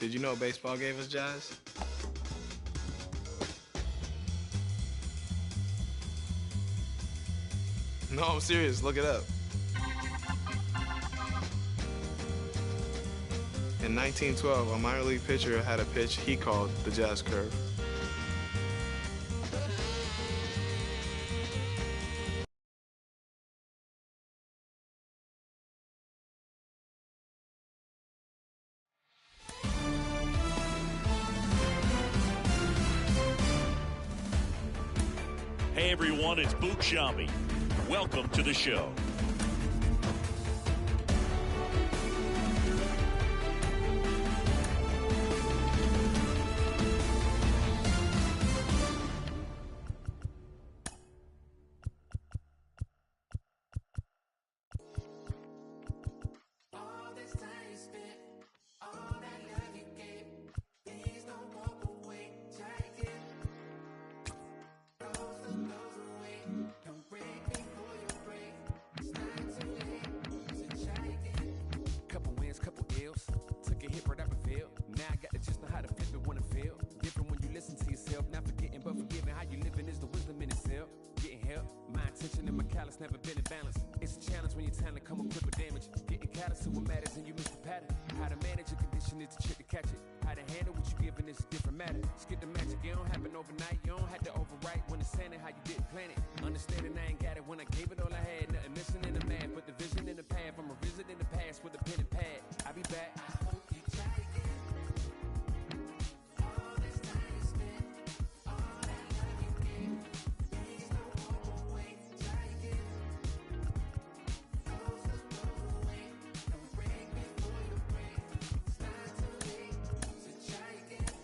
Did you know baseball gave us jazz? No, I'm serious. Look it up. In 1912, a minor league pitcher had a pitch he called the jazz curve. Hey everyone, it's Boog Sciambi. Welcome to the show. Never been in balance. It's a challenge when your talent come equipped with damage. Getting callous to what matters and you miss the pattern. How to manage a condition is the trick to catch it. How to handle what you given is a different matter. Skip the magic, it don't happen overnight. You don't have to overwrite when it's saying it how you didn't plan it. Understanding I ain't got it when I gave it all I had. Nothing missing in the math, but the vision in the path. I'm a visit in the past with a pen and pad. I'll be back. I hope you try again. All this time you spent, all that love you gave. Please don't walk away. Try again.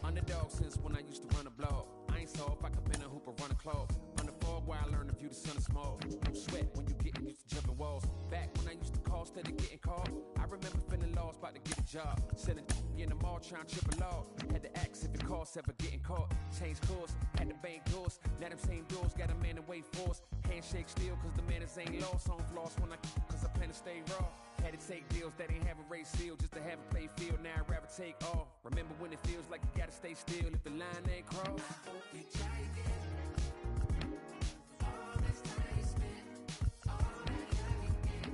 Underdog since when I used to run a blog. I ain't saw if I could bend a hoop or run a clock. On the fog where I learned to view the sun is small. No sweat when you getting used to jumping walls. Back when I used to call instead of getting called. I remember feeling lost, about to get a job. Selling in the mall trying to trip a law. Had to ask if it costs ever getting caught. Change course, had to bank doors. Now them same doors got a man to wait for us. Handshake still cause the manners ain't lost. On floss when I cause I plan to stay raw. Had to take deals that ain't have a race seal just to have a play field. Now I'd rather take off. Remember when it feels like you gotta stay still if the line ain't crossed. I hope you try again. All this time you spent, all that love you gave.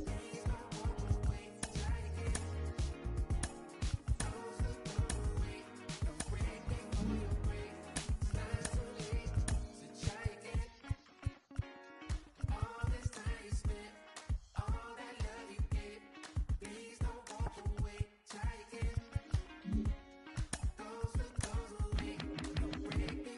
Please don't walk away. Try again. Those who go away, don't break before you break. It's not too late, so try again. All this time you spent, all that love you gave. Please don't walk away. Try again. Goes away, don't break me.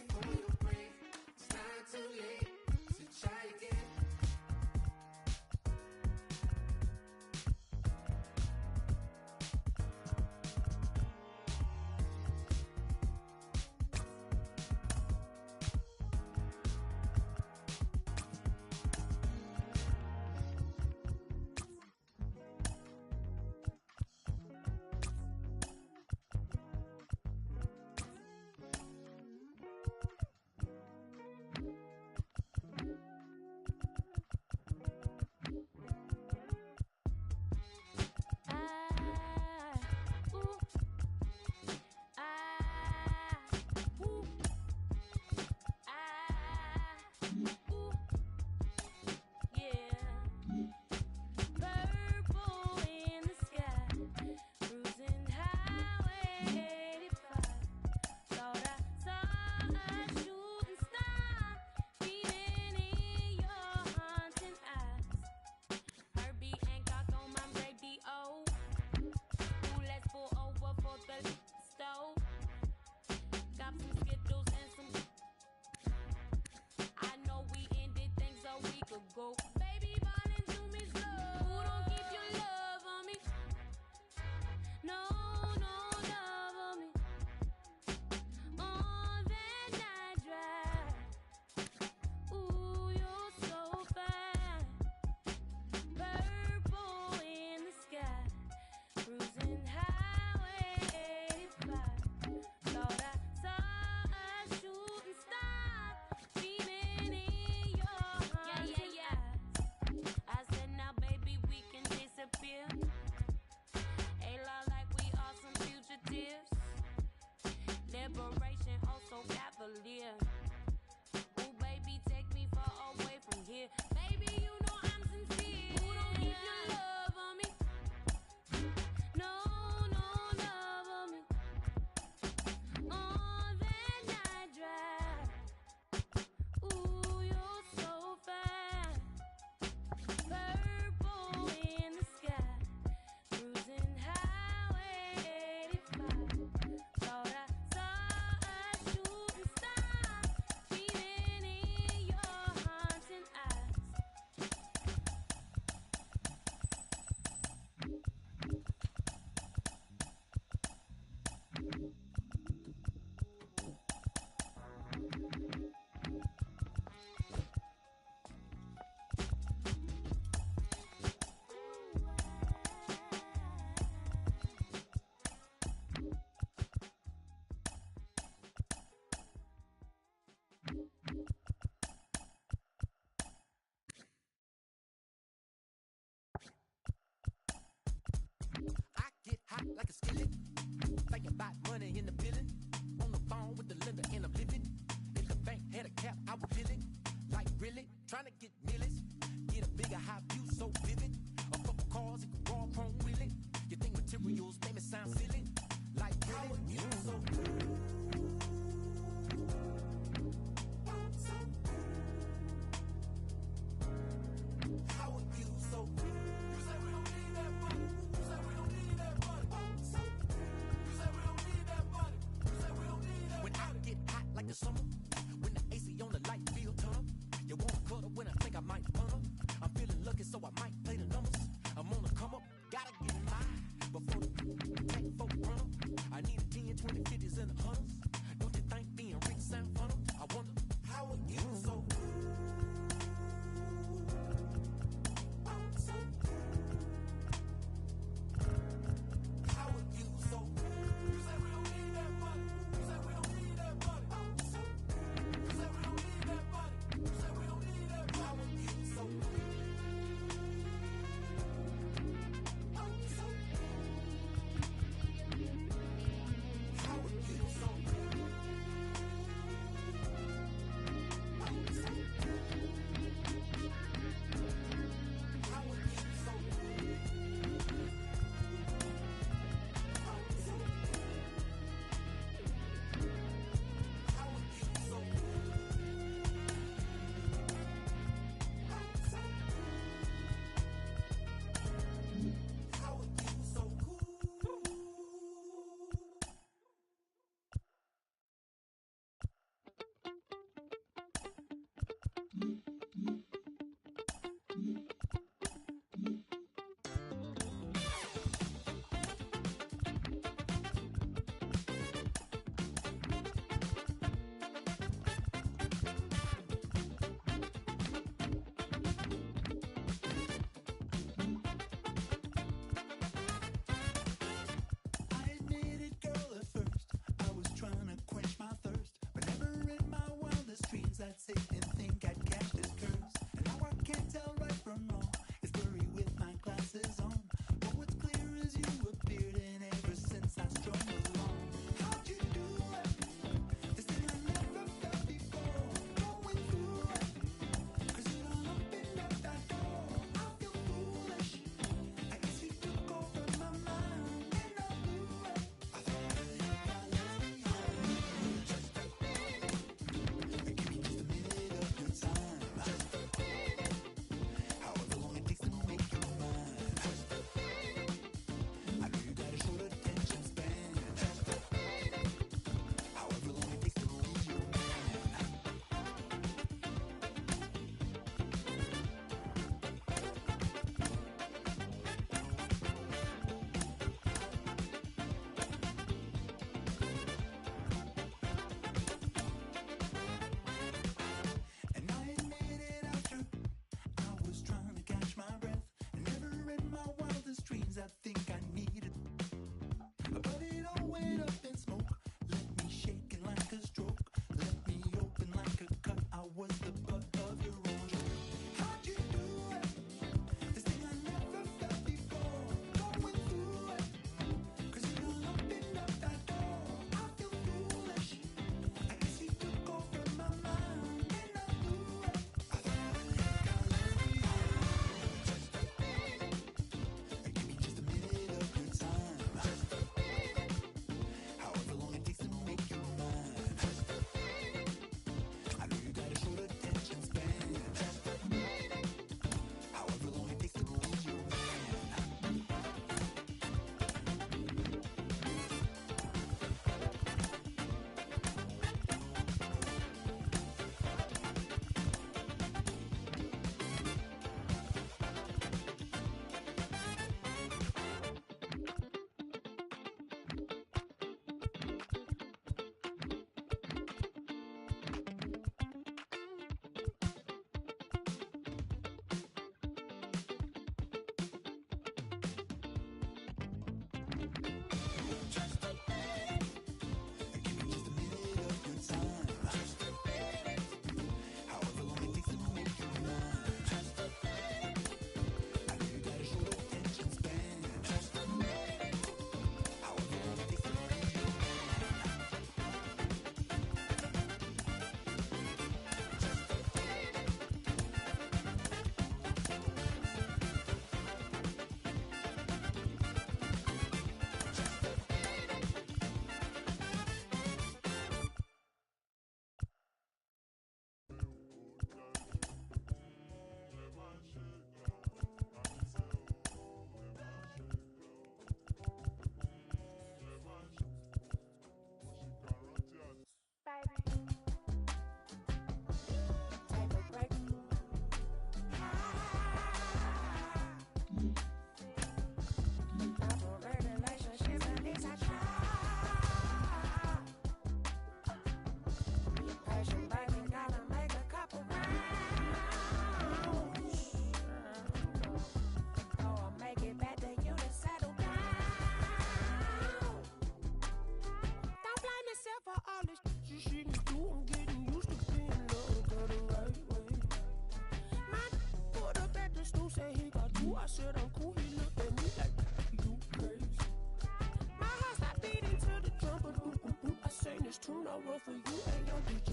true, no rule for you and your DJ.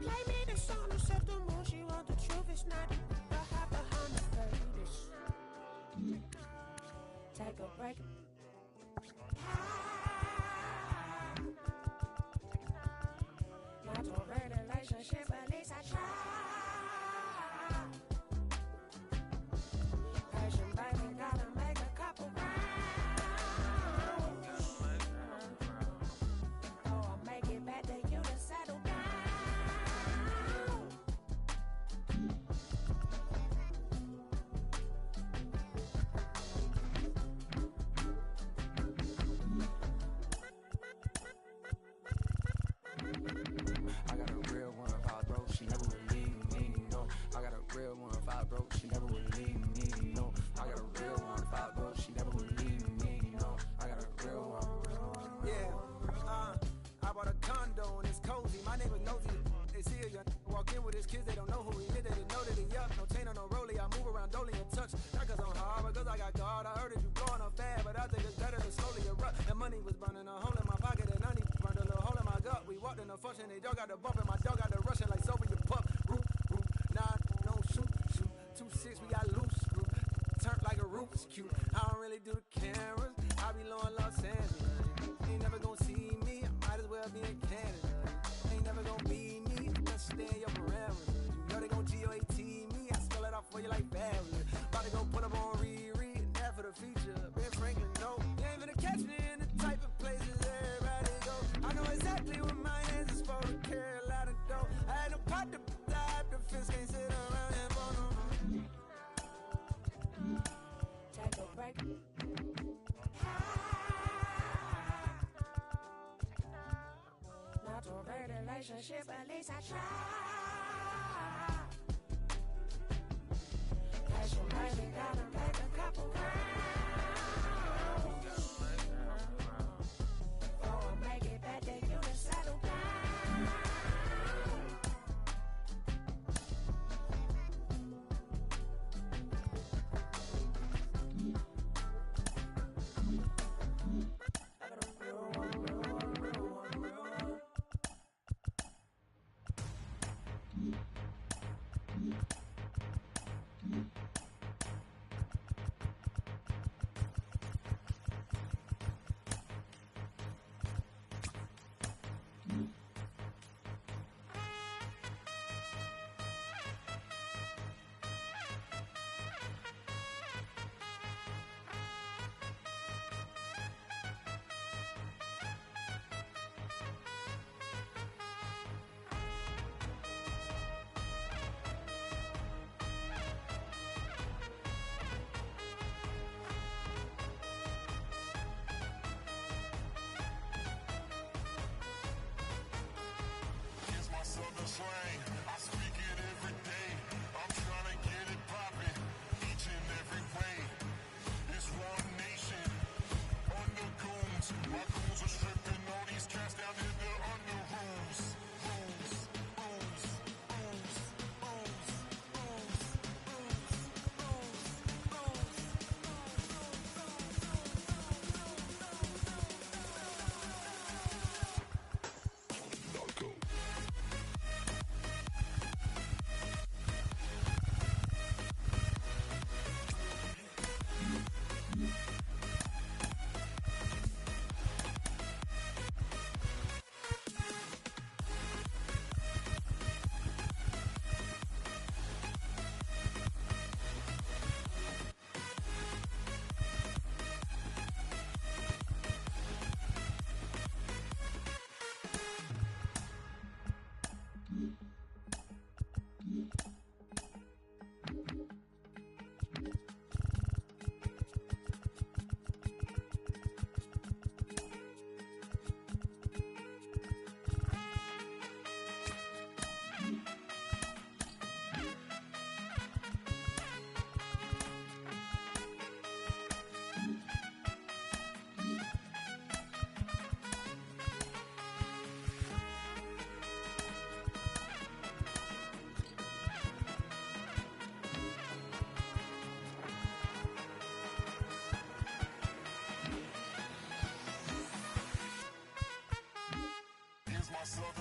Play me the song to set the mood. She want the truth, it's not the hot behind the face. Take a break. Not a relationship, at least I try. Patient baby, gotta make a couple rounds. Oh, I'll make it back to you to settle down. I got a real one if I broke, she never would leave me, no. I got a real one if I broke, she never would leave me, no. I got a real one if I broke, she never would leave me, no. I got a real one. Yeah, I bought a condo and it's cozy. My neighbor nosy. They see a young walk in with his kids, they don't know who he is. They didn't know that he up. No chain or no rollie. I move around dolly and touch. Not cause I'm hard, but cause I got God. I heard that you blowing up fast, but I think it's better to slowly erupt. The money was burning a hole in my pocket and honey burned a little hole in my gut. We walked in the function, they dog got the bump and my dog got the rushing like sober your pup. Root, root, nah, no shoot, shoot. 2-6, we got loose, root. Turned like a Rubik's Cube. I don't really do the cameras. I be low in Los Angeles. Ain't never gonna see me. I might as well be in Canada. Ain't never gonna be me. Just stay in your parameters. You know they gon' GOAT me. I spell it out for you like fabulous. About to go put up on Riri. And that for the feature. Ben Franklin, no. You ain't gonna catch me in the type of places everybody go. I know exactly what my hands is for to carry a lot of dough. I had no pot to dive. The fist can't sit around and bone no. Take a break. Not a relationship, at least I try. Patient baby, gotta make a couple rounds. Oh, I'll make it back to you to settle down. I got a real one, real one, real one, real one. Here's my southern slang. I speak it every day. I'm trying to get it poppin' each and every way. It's one nation under goons. My goons are stripping all these cats down in the under rooms. Rooms, rooms, rooms, rooms, rooms, Narco.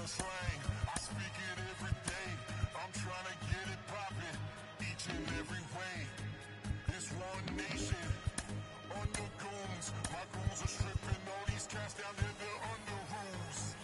the slang. I speak it every day. I'm trying to get it poppin'. Each and every way. It's one nation. Under goons. My goons are stripping all these cats down there. They're under rules.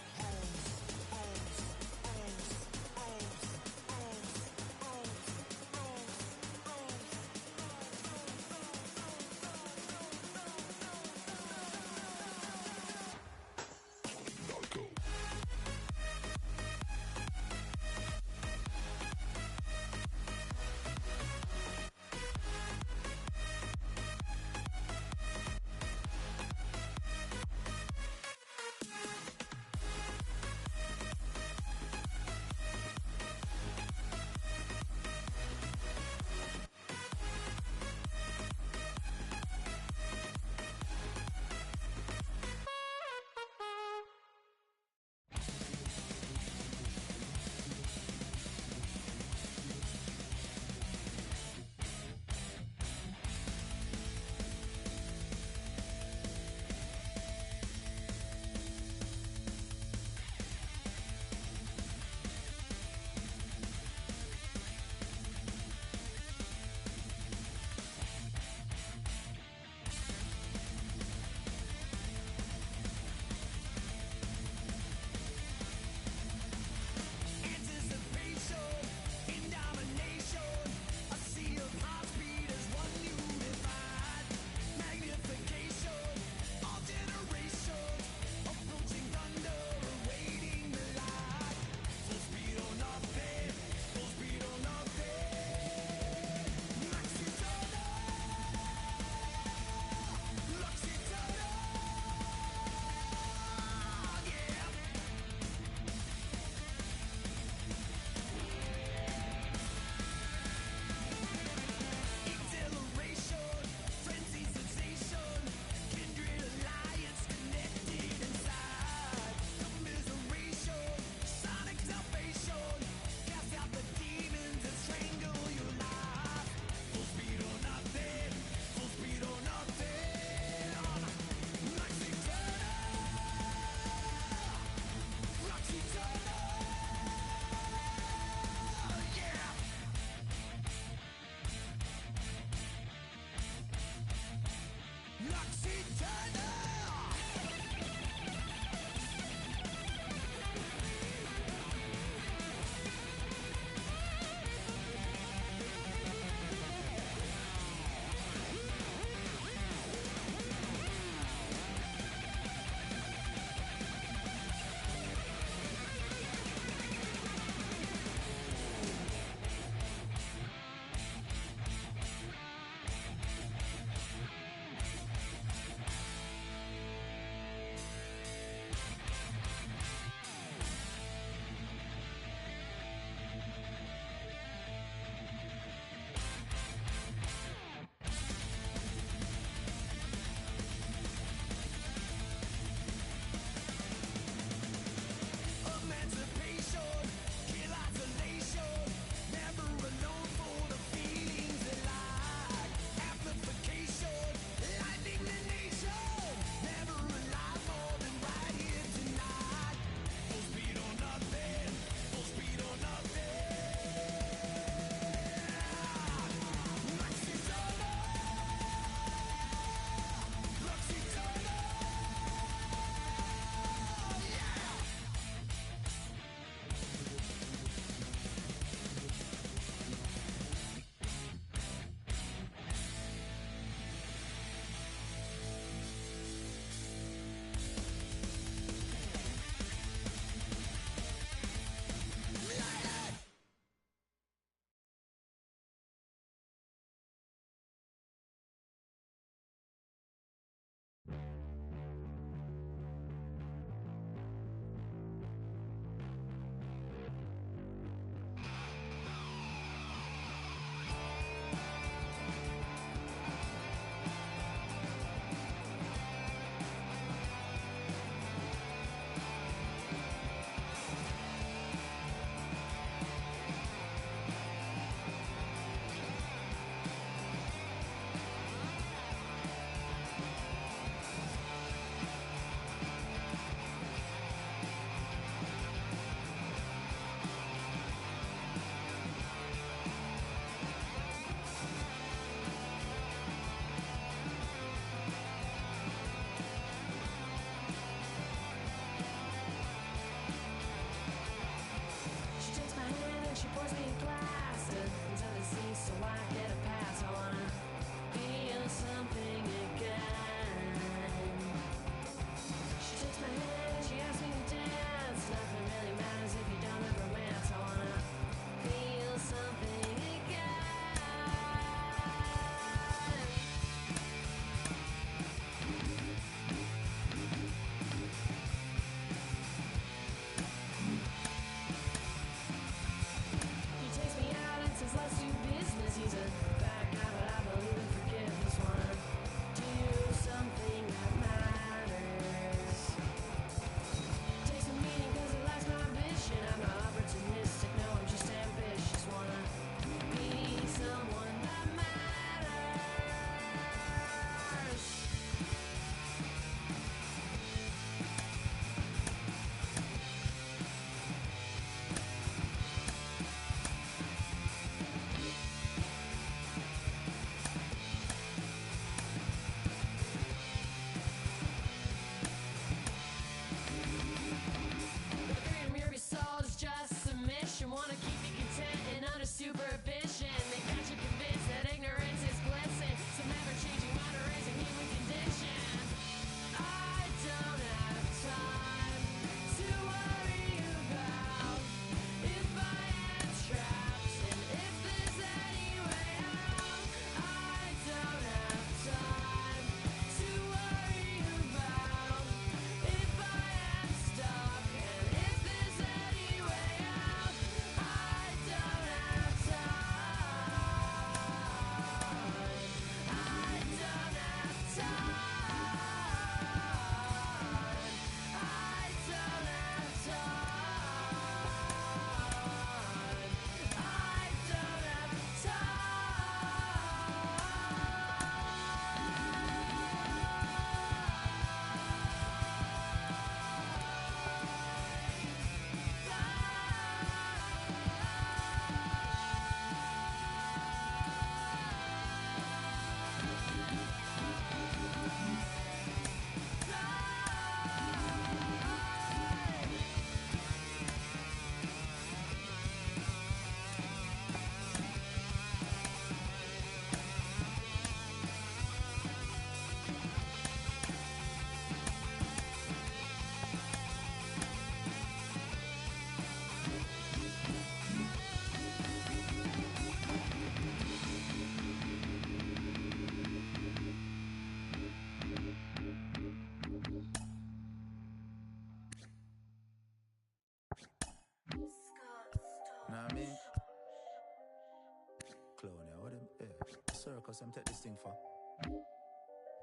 circus, I'm take this thing for.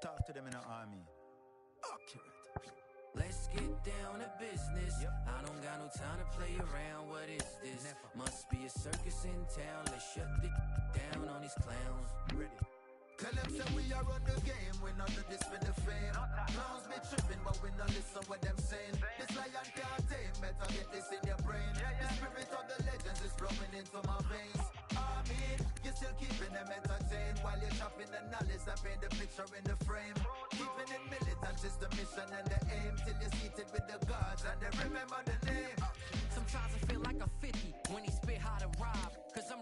Talk to them in the army. Accurate. Let's get down to business. I don't got no time to play around. What is this? Must be a circus in town. Let's shut the down on these clowns. Ready. Tell them say we are on the game, we not do this for the fame. Clowns be tripping, but we not listen what them saying. This lion can't tame, better get this in your brain. The spirit of the legends is flowing into my veins. I mean, you're still keeping them entertained while you're chopping the knowledge that paint the picture in the frame. Keeping it militant is the mission and the aim till you're seated with the gods and they remember the name. Sometimes I feel like a 50 when he spit how to rob. Cause I'm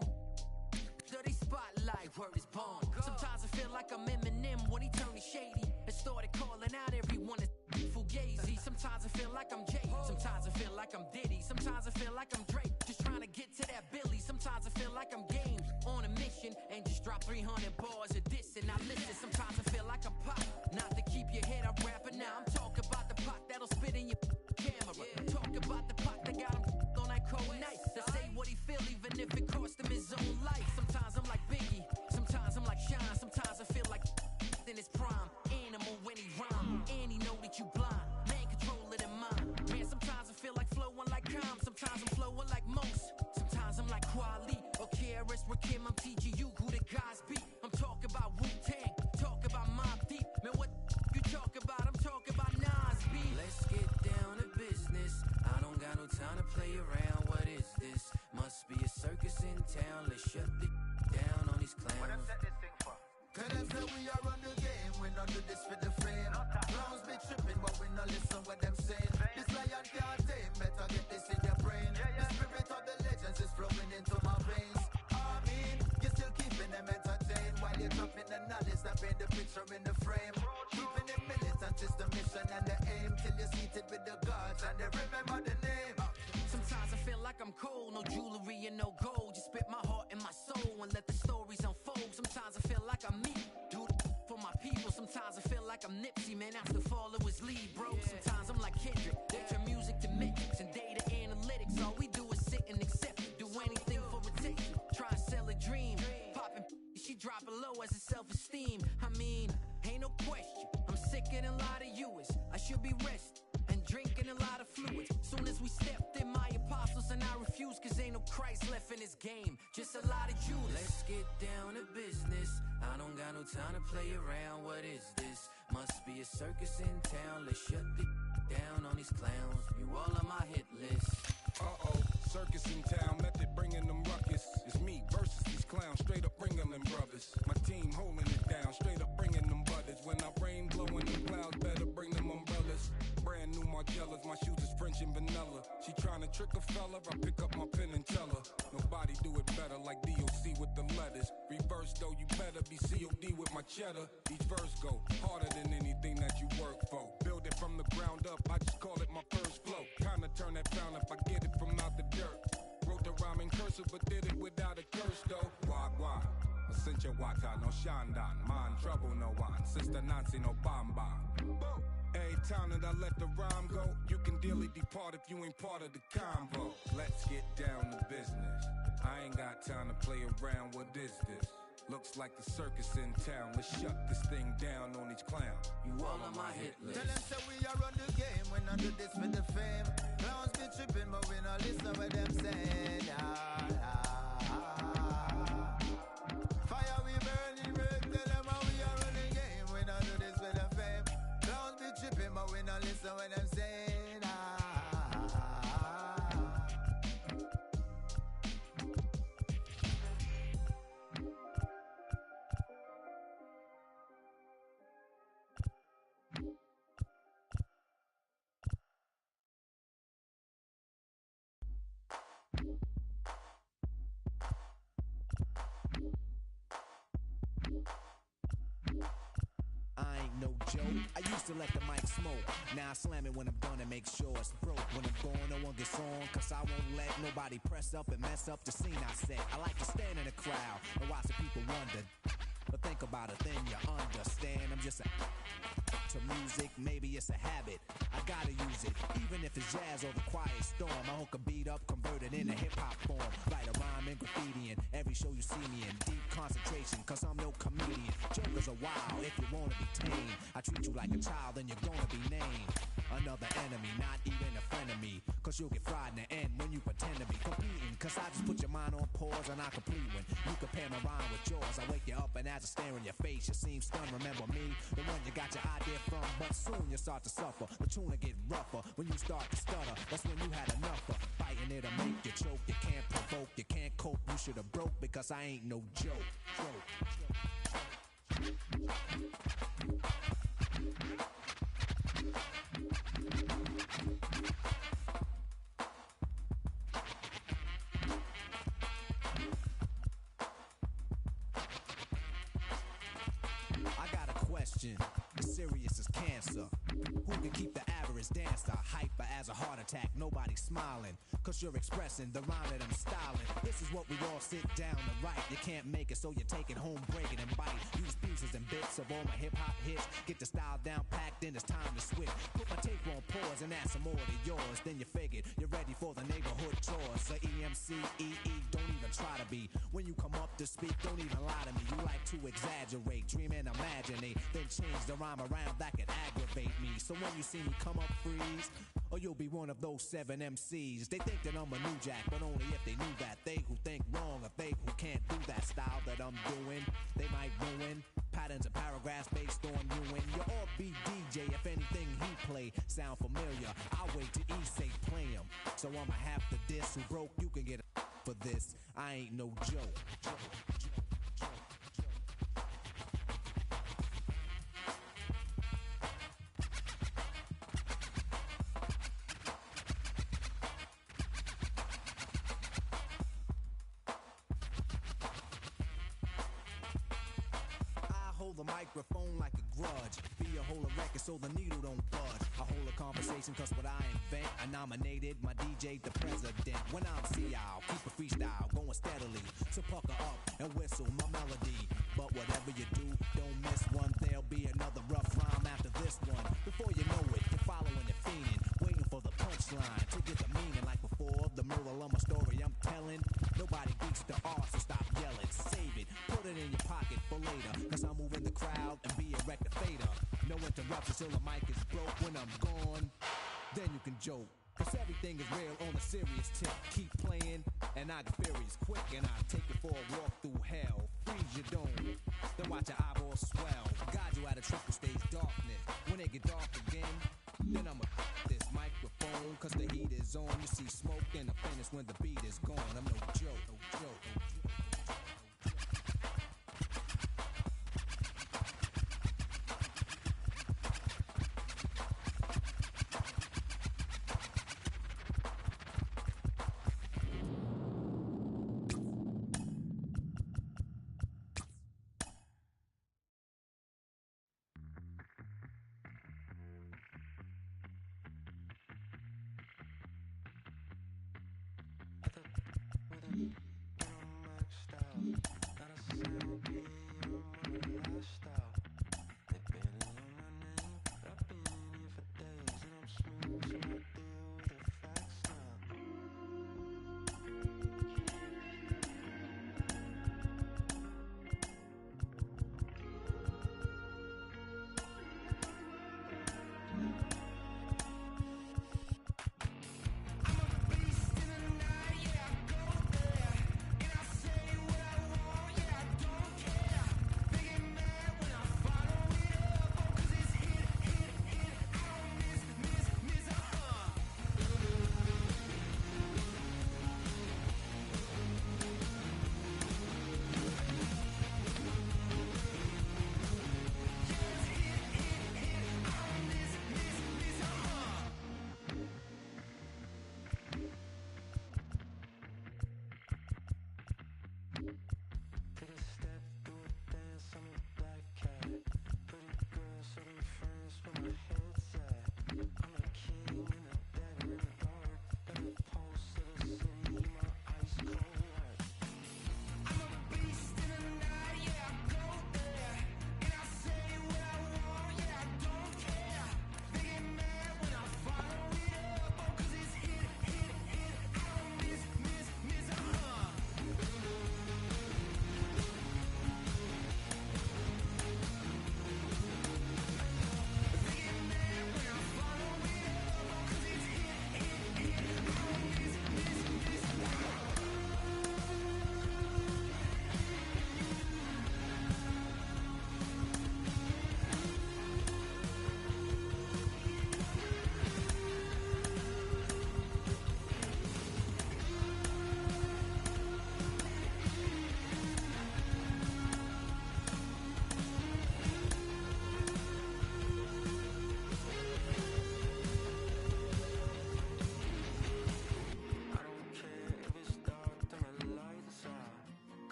dirty spotlight, word is born. Sometimes I feel like I'm Eminem when he turned me shady and started calling out everyone as fugazi. Sometimes I feel like I'm Jay, sometimes I feel like I'm Diddy, sometimes I feel like I'm Drake, just trying to get to that Billy. Sometimes I feel like I'm Game on a mission and just drop 300 bars of this and I listen. Sometimes I feel like I'm Pop, not to keep your head up rapping. Now I'm talking about the pot that'll spit in your camera. Talk about the pot that got him on that cold night to say what he feel even if it cost him his own life. Sometimes I'm like Biggie, sometimes I'm like Sean, sometimes I feel like in his prime. Animal when he rhyme, and he know that you blind. Man, control it in mind. Man, sometimes I feel like flowing like Calm, sometimes I'm flowing like Most. Sometimes I'm like Kweli or KRS Rakim. I'm teaching you who the guys be. I'm talking about Wu-Tang, talk about Mobb Deep. Man, what you talk about? I'm talking about Nas B. Let's get down to business. I don't got no time to play around. What is this? Must be a circus in town. Let's shut the down on these clowns. What I'm set this thing for? Tell them say we are on the game, we not do this for the fame. Clowns be tripping, but we not listen what them saying. This lion can't tame, better get this in your brain. The spirit of the legends is flowing into my veins. I mean, you're still keeping them entertained while you're dropping the knowledge that paint the picture in the frame. Keeping it militant is the mission and the aim till you're seated with the gods and they remember the name. Sometimes I feel like I'm cold, no jewelry and no gold. Just spit my heart and my soul and let the stories unfold. Sometimes I feel like I'm me, do for my people. Sometimes I feel like I'm Nipsey, man, after follow his lead, bro. Sometimes I'm like Kendrick, they turn music to metrics and data analytics. All we do is sit and accept it, do anything for a take. Try and sell a dream, popping, she dropping low as a self-esteem. I mean, ain't no question, I'm sicker than a lot of you is. I should be resting and drinking a lot of fluids. Soon as we stepped in, my apostles and I refuse, cause ain't no Christ left in this game, just a lot of Jews. Let's get down to business. I don't got no time to play around. What is this? Must be a circus in town. Let's shut the down on these clowns. You all on my hit list. Uh-oh, circus in town, method bringing them ruckus. It's me versus these clowns, straight up bringing them brothers. My team holding it down, straight up bringing them butters. When I rain blowing them clouds, better bring them umbrellas. Brand new Margielas, my shoes is French and vanilla. She trying to trick a fella, I pick up my pen and tell her. Nobody do it better like DOC with the letters. Reverse though, you better be COD with my cheddar. Each verse go harder than anything that you work for. Build it from the ground up, I just call it my first flow. Kinda turn that pound if I get it from out the dirt. Wrote the rhyme in cursive, but did it without a curse though. Wagwan, Asencha Wata, no Shandan. Man, trouble no one, Sister Nancy, no Bamba. Every time that I let the rhyme go, you can dearly depart if you ain't part of the combo. Let's get down to business. I ain't got time to play around, what is this? Looks like the circus in town. Let's shut this thing down on these clowns. You all on my hit list. Tell them say we are on the game, we not do this for the fame. Clowns be tripping, but we not listen what them saying. Fire we burning red, tell them how we are on the game, we not do this for the fame. Clowns be tripping, but we not listen what them saying. I ain't no joke. I used to let the mic smoke. Now I slam it when I'm done and make sure it's broke. When I'm gone, no one gets on, cause I won't let nobody press up and mess up the scene I set. I like to stand in the crowd and watch the people wonder. But think about it, then you understand. I'm just to music, maybe it's a habit. I gotta use it, even if it's jazz or the quiet storm. I hook a beat up, convert it into hip-hop form. Write a rhyme and graffiti and every every show you see me in. Deep concentration, cause I'm no comedian. Jokers are wild if you wanna be tame. I treat you like a child, then you're gonna be named another enemy, not even a friend of me. Cause you'll get fried in the end when you pretend to be competing. Cause I just put your mind on pause and I complete when you compare my rhyme with yours. I wake you up and as I stare in your face, you seem stunned. Remember me, the one you got your idea from. But soon you start to suffer. The tune will get rougher when you start to stutter. That's when you had enough of fighting it'll make you choke. You can't provoke, you can't cope. You should have broke because I ain't no joke. I got a question, as serious as cancer. Who can keep the average dancer hyper as a heart attack? Nobody's smiling, cause you're expressing the rhyme that I'm styling. This is what we all sit down to write. You can't make it, so you take it home, break it and bite. Use pieces and bits of all my hip-hop hits. Get the style down packed, then it's time to switch. Put my tape on pause and add some more to yours. Then you figured you're ready for the neighborhood chores. The EMC, EE, don't even try to be. When you come up to speak, don't even lie to me. You like to exaggerate, dream and imaginate, then change the rhyme around that could aggravate me. So when you see me come up, freeze, or you'll be one of those 7 MCs. They think that I'm a new jack, but only if they knew that. They who think wrong, or they who can't do that style that I'm doing, they might ruin patterns and paragraphs based on you and your all-beat DJ. If anything he play sound familiar, I'll wait till he say play him. So I'ma have to diss who broke. You can get a for this. I ain't no joke. The microphone like a grudge. Be a hold a record so the needle don't budge. I hold a conversation cause what I invent, I nominated my DJ the president. When I'm CL, keep a freestyle going steadily. So pucker up and whistle my melody. But whatever you do, don't miss one. There'll be another rough rhyme after this one. Before you know it, you're following the fiending, waiting for the punchline to get the meaning. Like before, the moral of my story I'm telling. Nobody beats the art, so stop yelling. Save it, put it in your pocket for later. Cause I'm moving the crowd and be a rectificator. No interruptions till the mic is broke. When I'm gone, then you can joke. Cause everything is real on a serious tip. Keep playing and I get furious quick. And I take you for a walk through hell. Freeze your dome, then watch your eyeballs swell. Guide you out of triple stage darkness. When it get dark again, then I'ma this microphone. Cause the heat is on. You see smoke in the finish when the beat is gone. I'm no joke, no joke, no joke.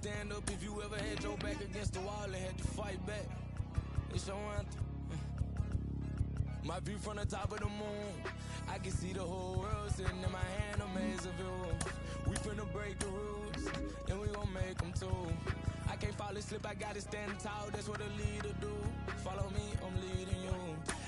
stand up if you ever had your back against the wall and had to fight back. It's your anthem. My view from the top of the moon, I can see the whole world sitting in my hand, a maze of views. We finna break the rules, and we gon' make them too. I can't fall asleep, I gotta stand tall, that's what a leader do. Follow me, I'm leading you.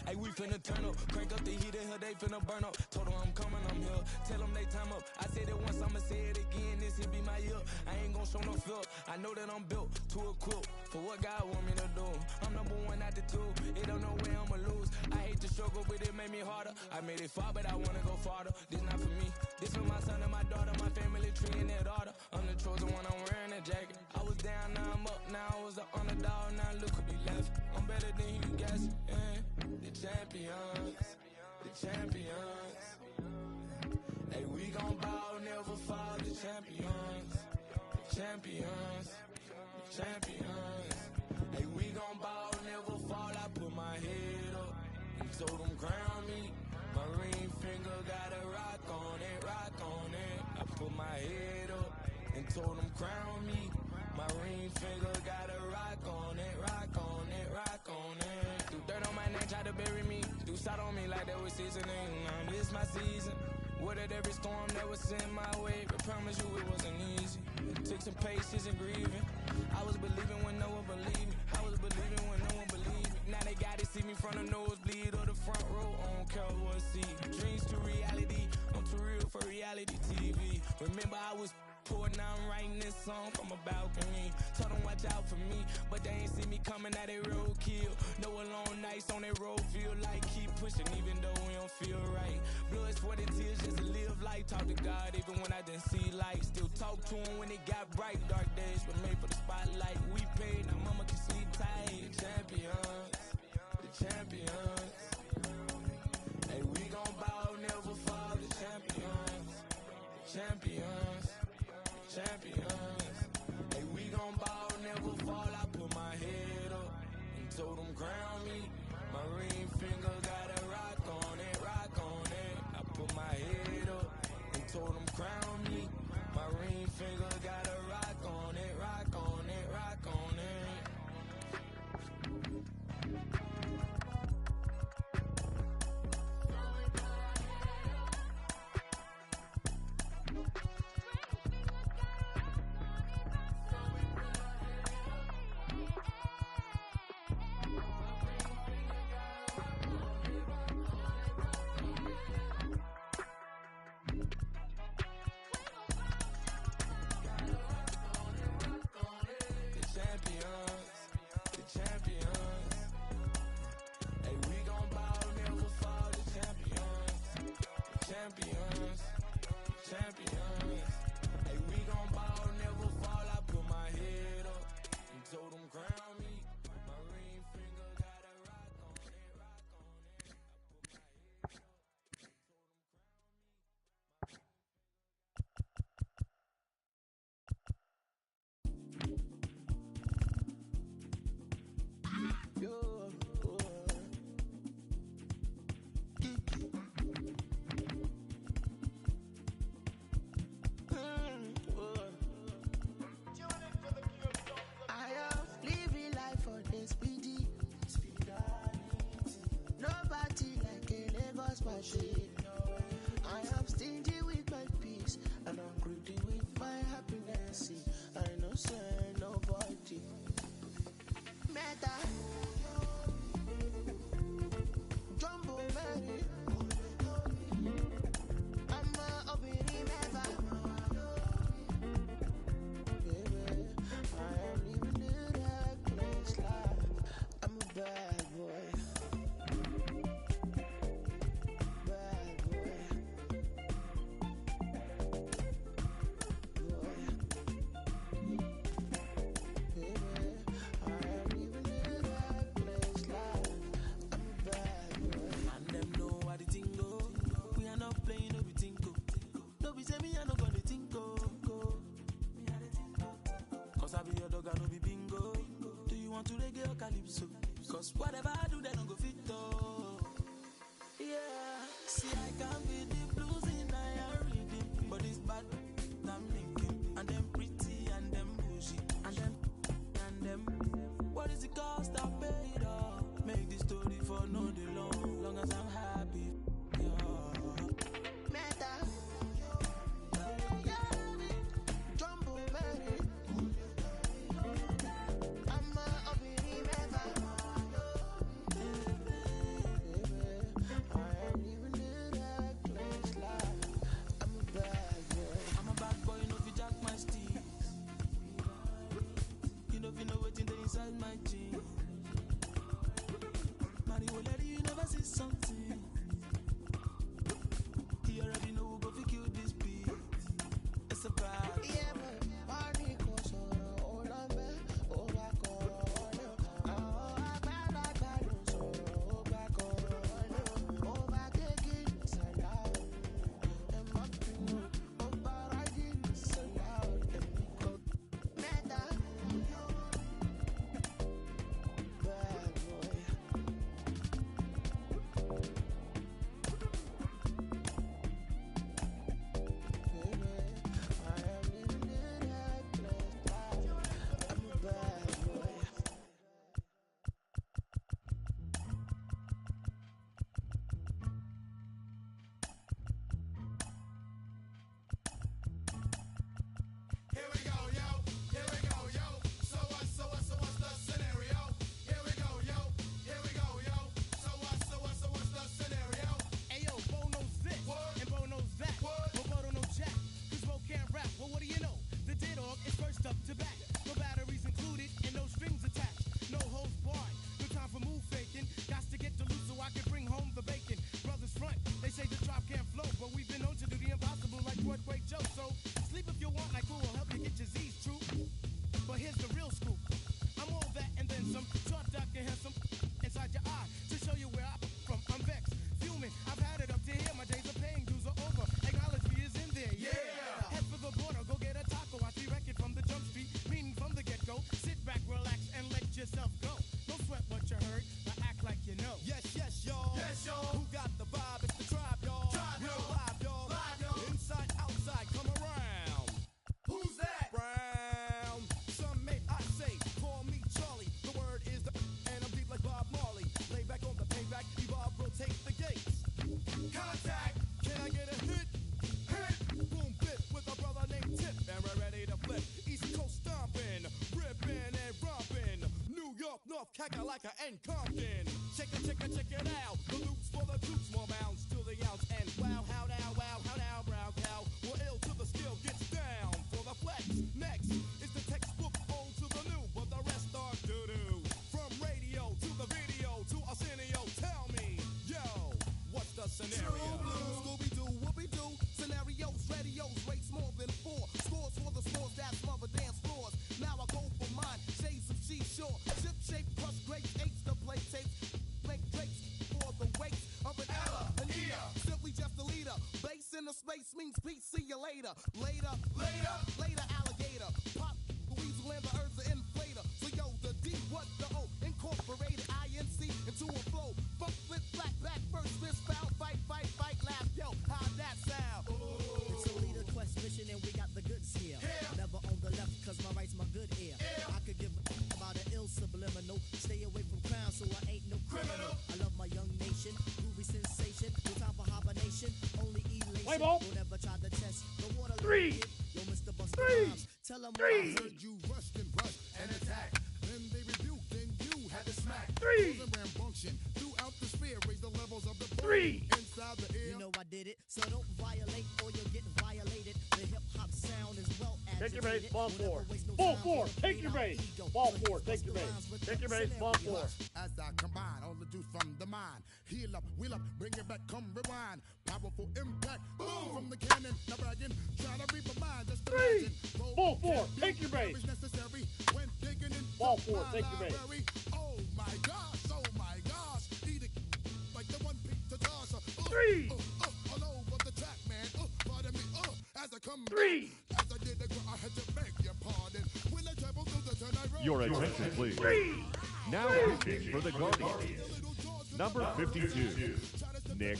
Hey, we finna turn up, crank up the heat in here, they finna burn up. Told them I'm coming, I'm here, tell them they time up. I said it once, I'ma say it again, this here be my year. I ain't gon' show no fear, I know that I'm built to equip for what God want me to do. I'm number one out the two, it don't know where I'ma lose. I hate to struggle, but it made me harder. I made it far, but I wanna go farther. This not for me, this for my son and my daughter, my family tree and that order. I'm the chosen one, I'm wearing a jacket. I was down, now I'm up, now I was the underdog, now look who be left. I'm better than you guys, yeah. The champions, the champions. Hey, we gon' ball, never fall, the champions, the champions, the champions. Hey, we gon' ball, never fall, I put my head up and told them crown me. My ring finger got a rock on it, rock on it. I put my head up and told them crown me. My ring finger got a rock on it, rock on it, rock on it. Threw dirt on my name, tried to bury me. Threw salt on me like that was seasoning. Now this my season. Weathered every storm that was sent my way. But promise you it wasn't easy. It took some patience and grieving. I was believing when no one believed me. I was believing when no one believed me. Now they gotta see me from the nosebleed or the front row. I don't care what see. Dreams to reality. I'm too real for reality TV. Remember I was poor, now I'm writing this song from a balcony. Told them watch out for me, but they ain't see me coming at a roadkill. No alone nights on that road, feel like keep pushing even though we don't feel right. Blood, sweat, and tears just to live life. Talk to God even when I didn't see light. Still talk to him when it got bright. Dark days were made for the spotlight. We paid, now mama can sleep tight. The champions, the champions. Hey, we gon' ball, never fall. The champions, the champions. Champions. Hey, we gon' ball, never fall. I put my head up and told them crown me. My ring finger got a rock on it, rock on it. I put my head up and told them crown me. My ring finger got a rock on it, rock on it, rock on it. like a and Compton. Check it out. The loops for the troops, more bounds to the ounce. And wow, how now, brown cow. We're ill till the skill gets down for the flex. Next is the textbook old to the new, but the rest are doo-doo. From radio to the video to Arsenio, tell me, yo, what's the scenario? Scooby-Doo, whoopie-doo, scenarios, radios, rates more than 4. Scores for the scores that smother dance floors. Now I go for mine, shades of seashore. Ship shape, crush grapes, eights to play tapes. Make drapes for the weights of an Ella, an Ea. Simply just a leader. Base in the space means peace, see you later. Later, alligator. Pop, Louisiana, and the earth's an inflator. So yo, the D, what the O, incorporated INC into a flow. Funk, flip, flat, back, first, fist, foul, fight, laugh. Yo, how'd that sound? It's a leader quest mission and we got the goods here. Never on the left cause my right's my good ear. I could give about an ill subliminal. Stay away from crime so I ain't no criminal. I love my young nation, groovy sensation. No time for hibernation, only elation. Don't ever try to test the water. 3. Yo, Mr. Buster Rhymes, tell them what I heard you rushed and attacked. Then they rebuked and you had to smack. 3. Rambunctious throughout the sphere, raise the levels of the 3. inside the air. You know I did it, so don't violate or you'll get violated. The hip hop sound is well Take your agitated. base, ball 4. Won't ever waste no Ball time 4. for Take your our base. ego. Ball Let's 4. Take bust your the base. rhymes with Take your the base. Ball 4. As I combine all the juice from the mind, heal up, wheel up, bring it back, come rewind. Powerful impact, boom from the cannon. Now bragging, trying to reap a mind. Just 3. imagine. Ball 4. Take your base. Necessary when digging in Ball 4. Take your base. Oh my gosh, eat it like the one piece to toss. 3. All over the track, man. Pardon me, as I come 3. As I did the I had to beg your pardon. When I travel through the turn, I roll. Your attention, please. 3. Now pitching for the Guardians. Number 52, Nick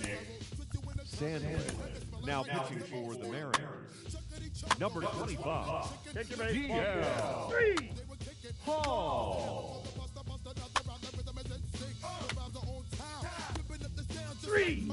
Sandlin. Now pitching for the Mariners. Number 25, Take your base. DL 3. Hall. 3.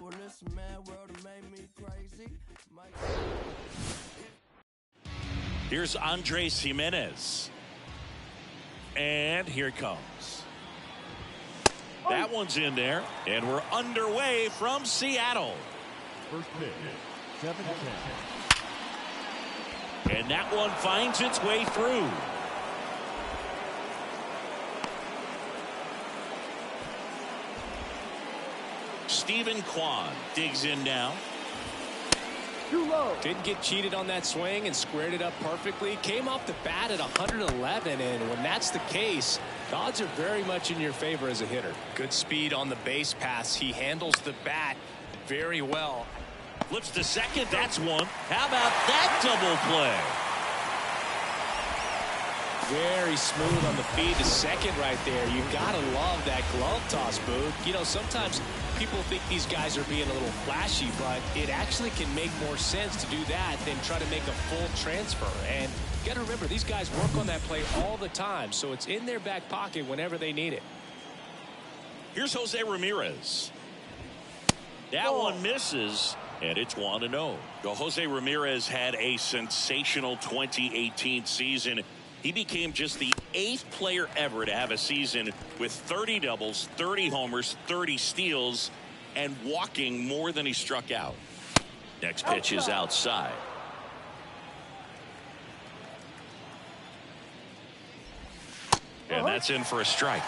Well, listen, man, world have made me crazy. Here's Andres Jimenez. And here it comes. That one's in there. And we're underway from Seattle. First pitch, 7-10. And that one finds its way through. Stephen Kwan digs in now. Too low. Didn't get cheated on that swing and squared it up perfectly. Came off the bat at 111, and when that's the case, the odds are very much in your favor as a hitter. Good speed on the base pass. He handles the bat very well. Flips to second. That's one. How about that double play? Very smooth on the feed to second right there. You gotta love that glove toss, Boog. You know, sometimes people think these guys are being a little flashy, but it actually can make more sense to do that than try to make a full transfer. And you gotta remember, these guys work on that play all the time, so it's in their back pocket whenever they need it. Here's Jose Ramirez. That one misses, and it's 1-0. Well, Jose Ramirez had a sensational 2018 season. He became just the 8th player ever to have a season with 30 doubles, 30 homers, 30 steals, and walking more than he struck out. Next pitch is outside. And that's in for a strike.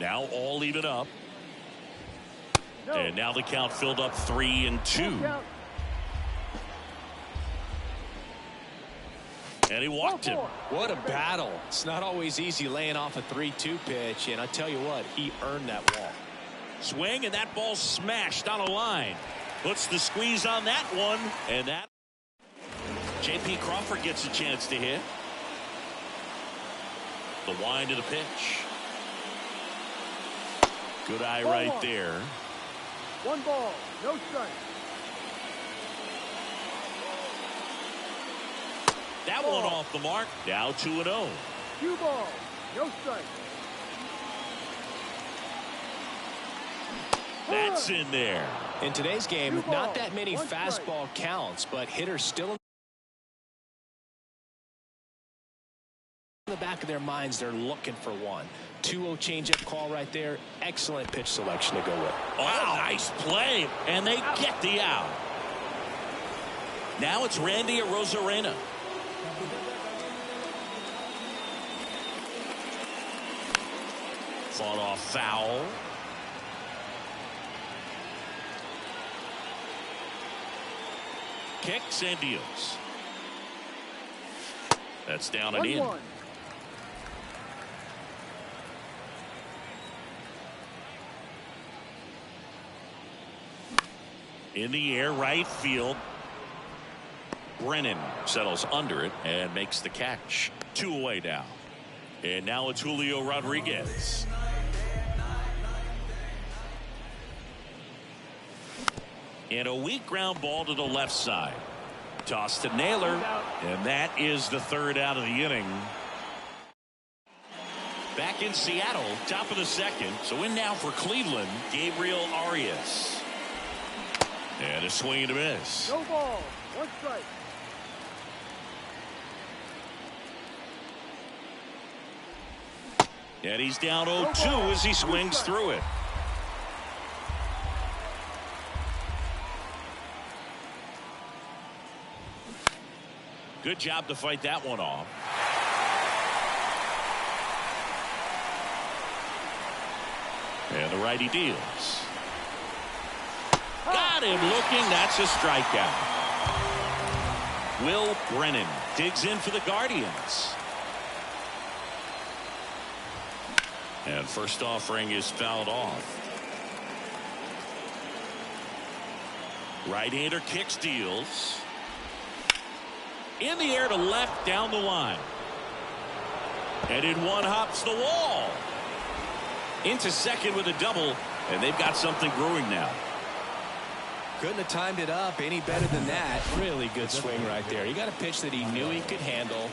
Now all even up. And now the count filled up 3-2. And he walked him. What a battle. It's not always easy laying off a 3-2 pitch, and I tell you what, he earned that walk. Swing, and that ball smashed on a line. Puts the squeeze on that one, and that J.P. Crawford gets a chance to hit. The wind of the pitch. Good eye right there. 1 ball, no strike. That one off the mark. Now 2-0. 2 balls, no strike. That's in there. In today's game, not that many fastball counts, but hitters still in the back of their minds, they're looking for one. 2-0 changeup call right there. Excellent pitch selection to go with. Wow, nice play. And they get the out. Now it's Randy Arozarena. Fought off foul. Kicks and deals. That's down and in. 1-1. In the air, right field. Brennan settles under it and makes the catch. 2 away now. And now it's Julio Rodriguez. And a weak ground ball to the left side. Toss to Naylor. And that is the 3rd out of the inning. Back in Seattle, top of the 2nd. So in now for Cleveland, Gabriel Arias. And a swing and a miss. No ball, 1 strike. And he's down 0-2 as he swings through it. Good job to fight that one off. And the righty deals. Got him looking. That's a strikeout. Will Brennan digs in for the Guardians. And first offering is fouled off. Right-hander kicks, deals. In the air to left, down the line. And in one hops the wall. Into second with a double, and they've got something brewing now. Couldn't have timed it up any better than that. Really good swing right there. He got a pitch that he knew he could handle,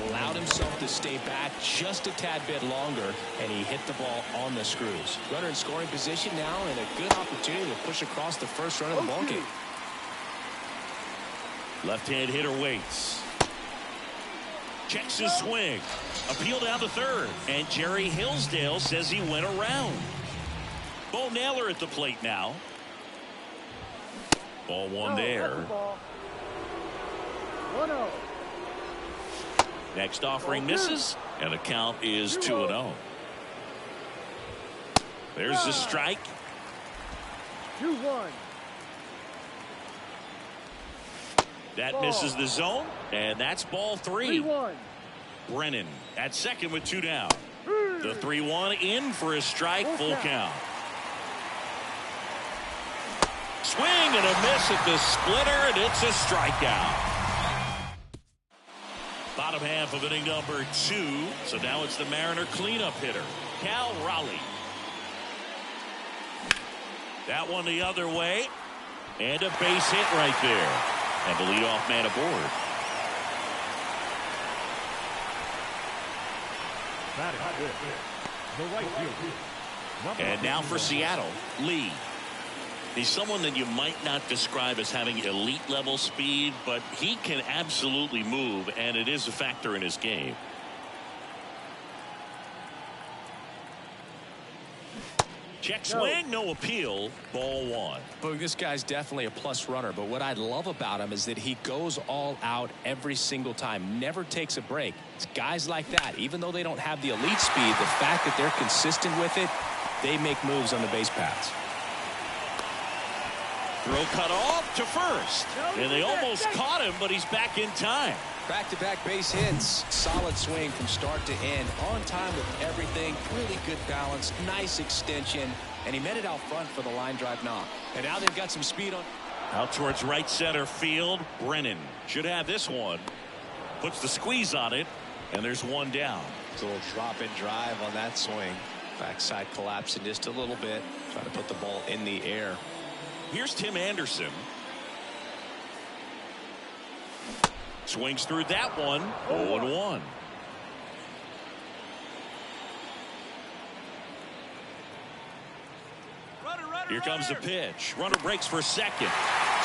allowed himself to stay back just a tad bit longer, and he hit the ball on the screws. Runner in scoring position now, and a good opportunity to push across the first run of the ballgame. Left-hand hitter waits. Checks his swing. Appeal down to third. And Jerry Hillsdale says he went around. Bo Naylor at the plate now. Ball one there. 1-0. Next offering misses. And the count is 2-0. There's the strike. 2-1. That misses the zone, and that's ball 3. 3-1. Brennan at second with 2 down. The 3-1 in for a strike, full count. Swing and a miss at the splitter, and it's a strikeout. Bottom half of inning number 2. So now it's the Mariner cleanup hitter, Cal Raleigh. That one the other way, and a base hit right there. And the leadoff man aboard. The right fielder. And now for Seattle, Lee. He's someone that you might not describe as having elite level speed, but he can absolutely move, and it is a factor in his game. Check swing, no appeal, ball one. Boog, this guy's definitely a plus runner, but what I love about him is that he goes all out every single time, never takes a break. It's guys like that, even though they don't have the elite speed, the fact that they're consistent with it, they make moves on the base paths. Throw cut off to first, and they almost caught him, but he's back in time. Back-to-back base hits, solid swing from start to end, on time with everything, really good balance, nice extension, and he met it out front for the line drive knock. And now they've got some speed on. Out towards right center field, Brennan should have this one. Puts the squeeze on it, and there's one down. It's a little drop and drive on that swing. Backside collapsing just a little bit, trying to put the ball in the air. Here's Tim Anderson. Swings through that one. 0-1. Here comes the pitch. Runner breaks for second.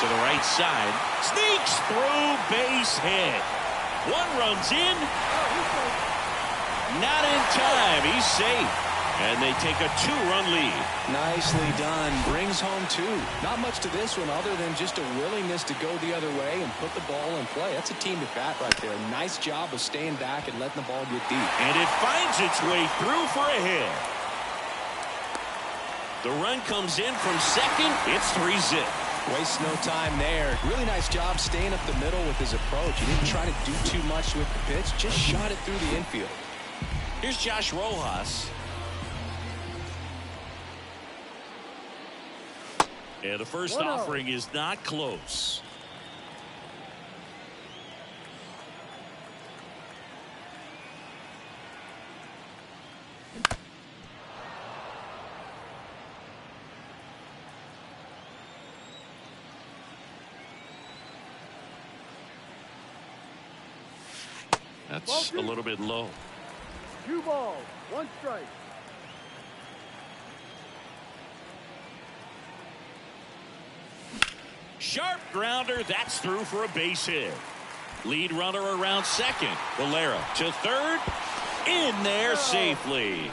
To the right side. Sneaks through, base hit. One runs in. Not in time. He's safe. And they take a 2-run lead. Nicely done. Brings home 2. Not much to this one other than just a willingness to go the other way and put the ball in play. That's a team at bat right there. Nice job of staying back and letting the ball get deep. And it finds its way through for a hit. The run comes in from second. It's 3-zip. Wastes no time there. Really nice job staying up the middle with his approach. He didn't try to do too much with the pitch. Just shot it through the infield. Here's Josh Rojas. And the first offering is not close. That's a little bit low. 2 balls, 1 strike. Sharp grounder. That's through for a base hit. Lead runner around second. Valera to third. In there safely.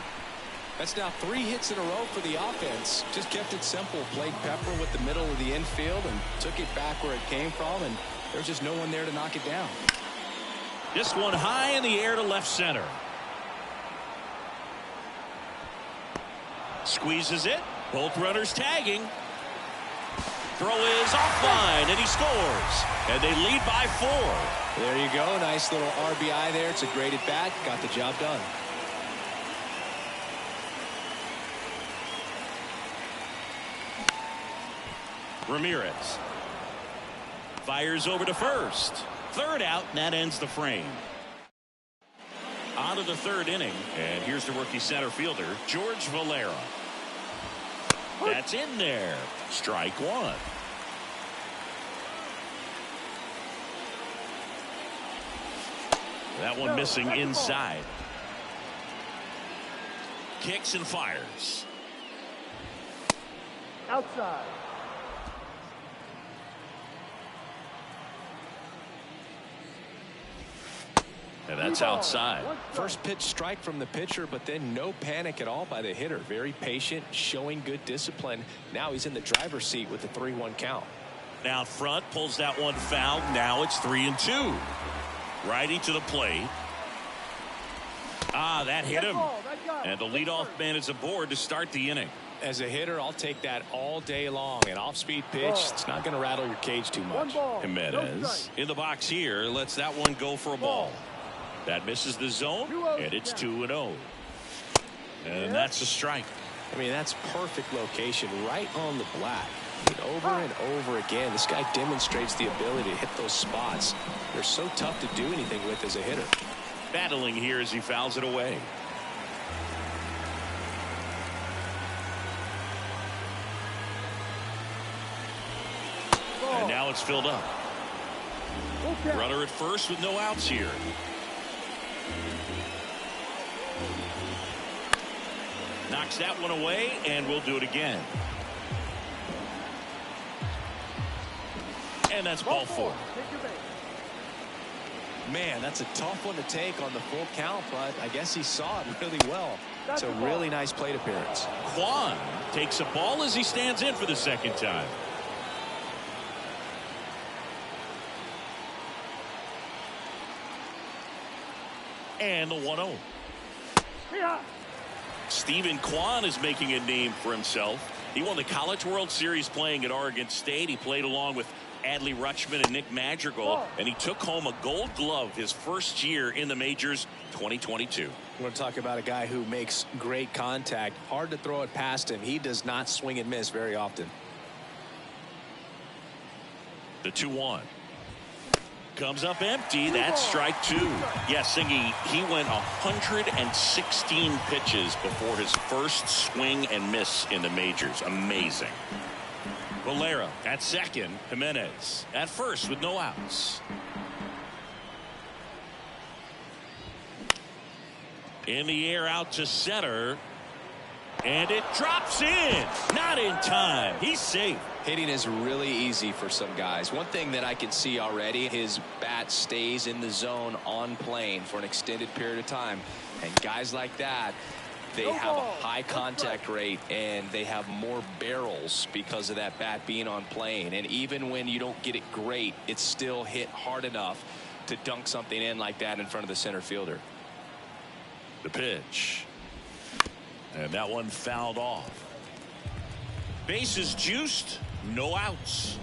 That's now 3 hits in a row for the offense. Just kept it simple. Played Pepper with the middle of the infield and took it back where it came from. And there's just no one there to knock it down. This one high in the air to left center. Squeezes it. Both runners tagging. Throw is offline, and he scores. And they lead by 4. There you go. Nice little RBI there. It's a great at bat. Got the job done. Ramirez fires over to first. Third out, and that ends the frame. On to the 3rd inning, and here's the rookie center fielder, George Valera. That's in there. Strike 1. That one missing inside. Kicks and fires. Outside. And that's outside. First pitch strike from the pitcher, but then no panic at all by the hitter. Very patient, showing good discipline. Now he's in the driver's seat with the 3-1 count. Now front, pulls that one foul. Now it's 3-2. Righty to the plate. That hit him. And the leadoff man is aboard to start the inning. As a hitter, I'll take that all day long. An off-speed pitch, it's not going to rattle your cage too much. Jimenez in the box here lets that one go for a ball. That misses the zone, and it's 2-0. And that's a strike. I mean, that's perfect location, right on the black. I mean, over and over again, this guy demonstrates the ability to hit those spots. They're so tough to do anything with as a hitter. Battling here as he fouls it away. And now it's filled up. Runner at first with no outs here. Knocks that one away, and we'll do it again. And that's ball 4. Man, that's a tough one to take on the full count, but I guess he saw it really well. It's a really nice plate appearance. Kwan takes a ball as he stands in for the second time. And the 1-0. Stephen Kwan is making a name for himself. He won the College World Series playing at Oregon State. He played along with Adley Rutschman and Nick Madrigal, and he took home a Gold Glove his first year in the majors, 2022. We're going to talk about a guy who makes great contact. Hard to throw it past him. He does not swing and miss very often. The 2-1. Comes up empty. That's strike two. Yes, Singy, he went 116 pitches before his first swing and miss in the majors. Amazing. Valera at second. Jimenez at first with no outs. In the air out to center. And it drops in. Not in time. He's safe. Hitting is really easy for some guys. One thing that I can see already, his bat stays in the zone on plane for an extended period of time. And guys like that, they have a high contact rate and they have more barrels because of that bat being on plane. And even when you don't get it great, it's still hit hard enough to dunk something in like that in front of the center fielder. The pitch. And that one fouled off. Bases juiced. No outs.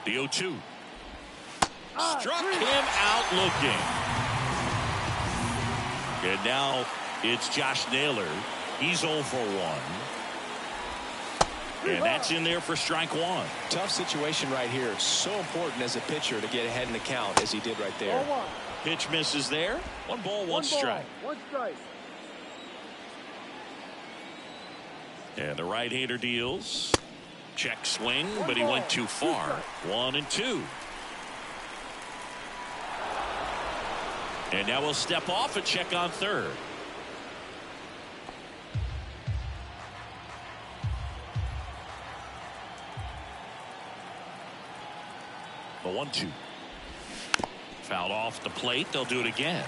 The 0-2. Struck him out looking. And now it's Josh Naylor. He's 0 for 1. And that's in there for strike one. Tough situation right here. So important as a pitcher to get ahead in the count as he did right there. Pitch misses there. 1 ball, 1 strike. 1 strike. And the right-hander deals. Check swing, but he went too far. 1-2. And now we'll step off and check on third. The 1-2. Fouled off the plate. They'll do it again.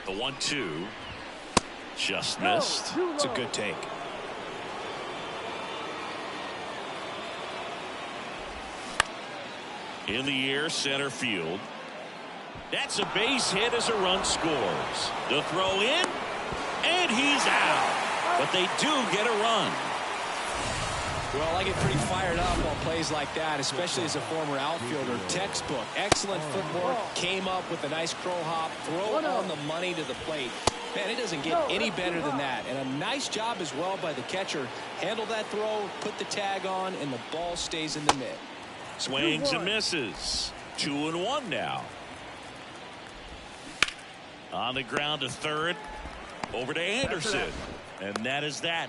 The 1-2. Just missed. It's a good take. In the air, center field. That's a base hit as a run scores. The throw in. And he's out. But they do get a run. Well, I get pretty fired up on plays like that, especially as a former outfielder. Textbook. Excellent footwork. Came up with a nice crow hop. Throw on the money to the plate. Man, it doesn't get any better than that. And a nice job as well by the catcher. Handle that throw, put the tag on, and the ball stays in the mitt. Swings and misses. 2-1 now. On the ground to third. Over to Anderson. And that is that.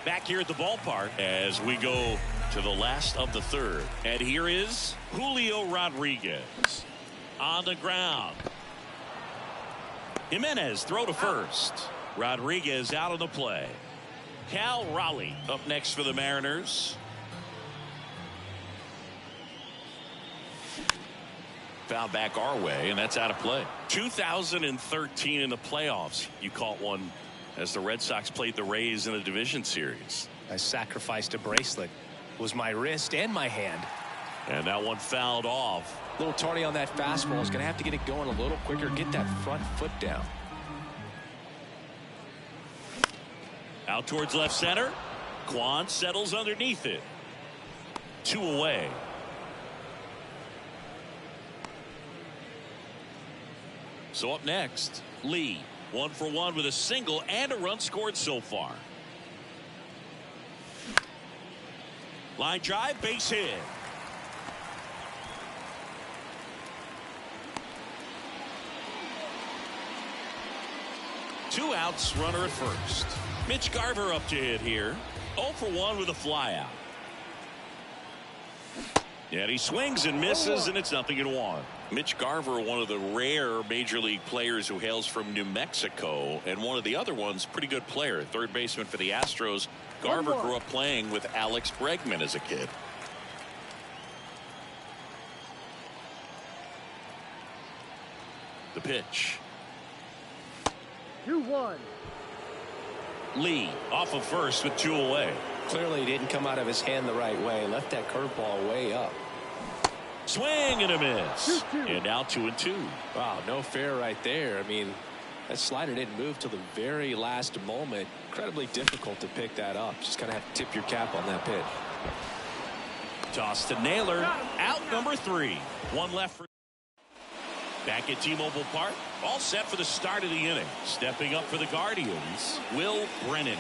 Back here at the ballpark as we go to the last of the third. And here is Julio Rodriguez. On the ground. Jimenez throw to first. Rodriguez out of the play. Cal Raleigh up next for the Mariners. Foul back our way, and that's out of play. 2013 in the playoffs, you caught one as the Red Sox played the Rays in a division series. I sacrificed a bracelet. It was my wrist and my hand. And that one fouled off. A little tardy on that fastball. Is going to have to get it going a little quicker. Get that front foot down. Out towards left center. Kwan settles underneath it. 2 away. So up next, Lee. 1 for 1 with a single and a run scored so far. Line drive, base hit. 2 outs, runner at first. Mitch Garver up to hit here. 0 for 1 with a flyout. And he swings and misses, and it's 0-1. Mitch Garver, one of the rare major league players who hails from New Mexico, and one of the other ones, pretty good player, third baseman for the Astros. Garver grew up playing with Alex Bregman as a kid. The pitch. 2-1. Lee off of first with 2 away. Clearly didn't come out of his hand the right way. Left that curveball way up. Swing and a miss. And now 2-2. Wow, no fair right there. I mean, that slider didn't move till the very last moment. Incredibly difficult to pick that up. Just kind of have to tip your cap on that pitch. Toss to Naylor. Out number 3. 1 left for. Back at T-Mobile Park. All set for the start of the inning. Stepping up for the Guardians, Will Brennan.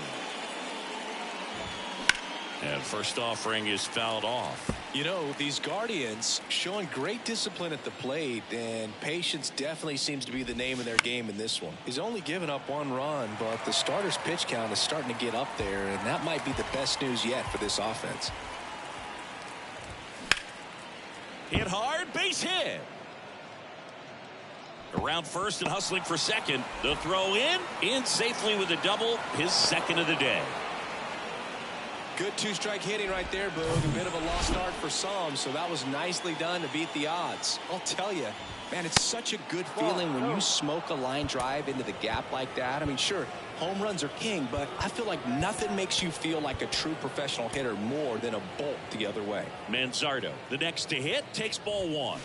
And first offering is fouled off. You know, these Guardians showing great discipline at the plate, and patience definitely seems to be the name of their game in this one. He's only given up 1 run, but the starter's pitch count is starting to get up there, and that might be the best news yet for this offense. Hit hard, base hit. Around first and hustling for second. The throw in safely with a double, his second of the day. Good 2-strike hitting right there, Boog. A bit of a lost start for some, so that was nicely done to beat the odds. I'll tell you, man, it's such a good feeling when you smoke a line drive into the gap like that. I mean, sure, home runs are king, but I feel like nothing makes you feel like a true professional hitter more than a bolt the other way. Manzardo, the next to hit, takes ball 1.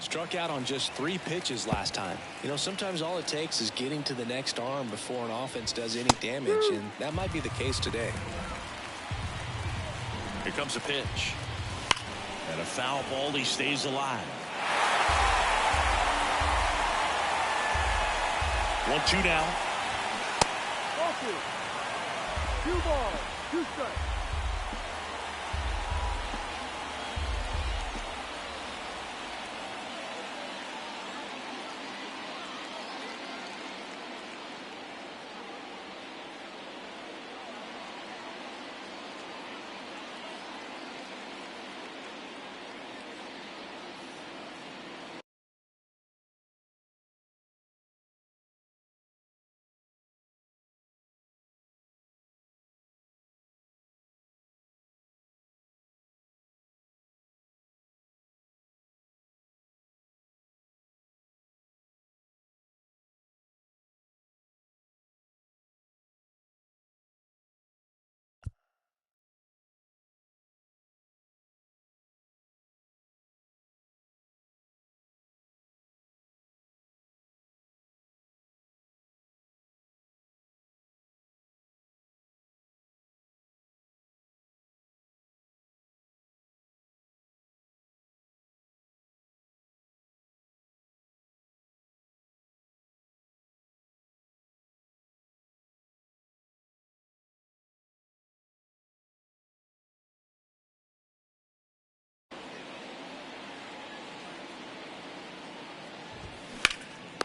Struck out on just 3 pitches last time. You know, sometimes all it takes is getting to the next arm before an offense does any damage, and that might be the case today. Here comes a pitch. And a foul ball, he stays alive. 1-2 now. 2 balls, 2 strikes.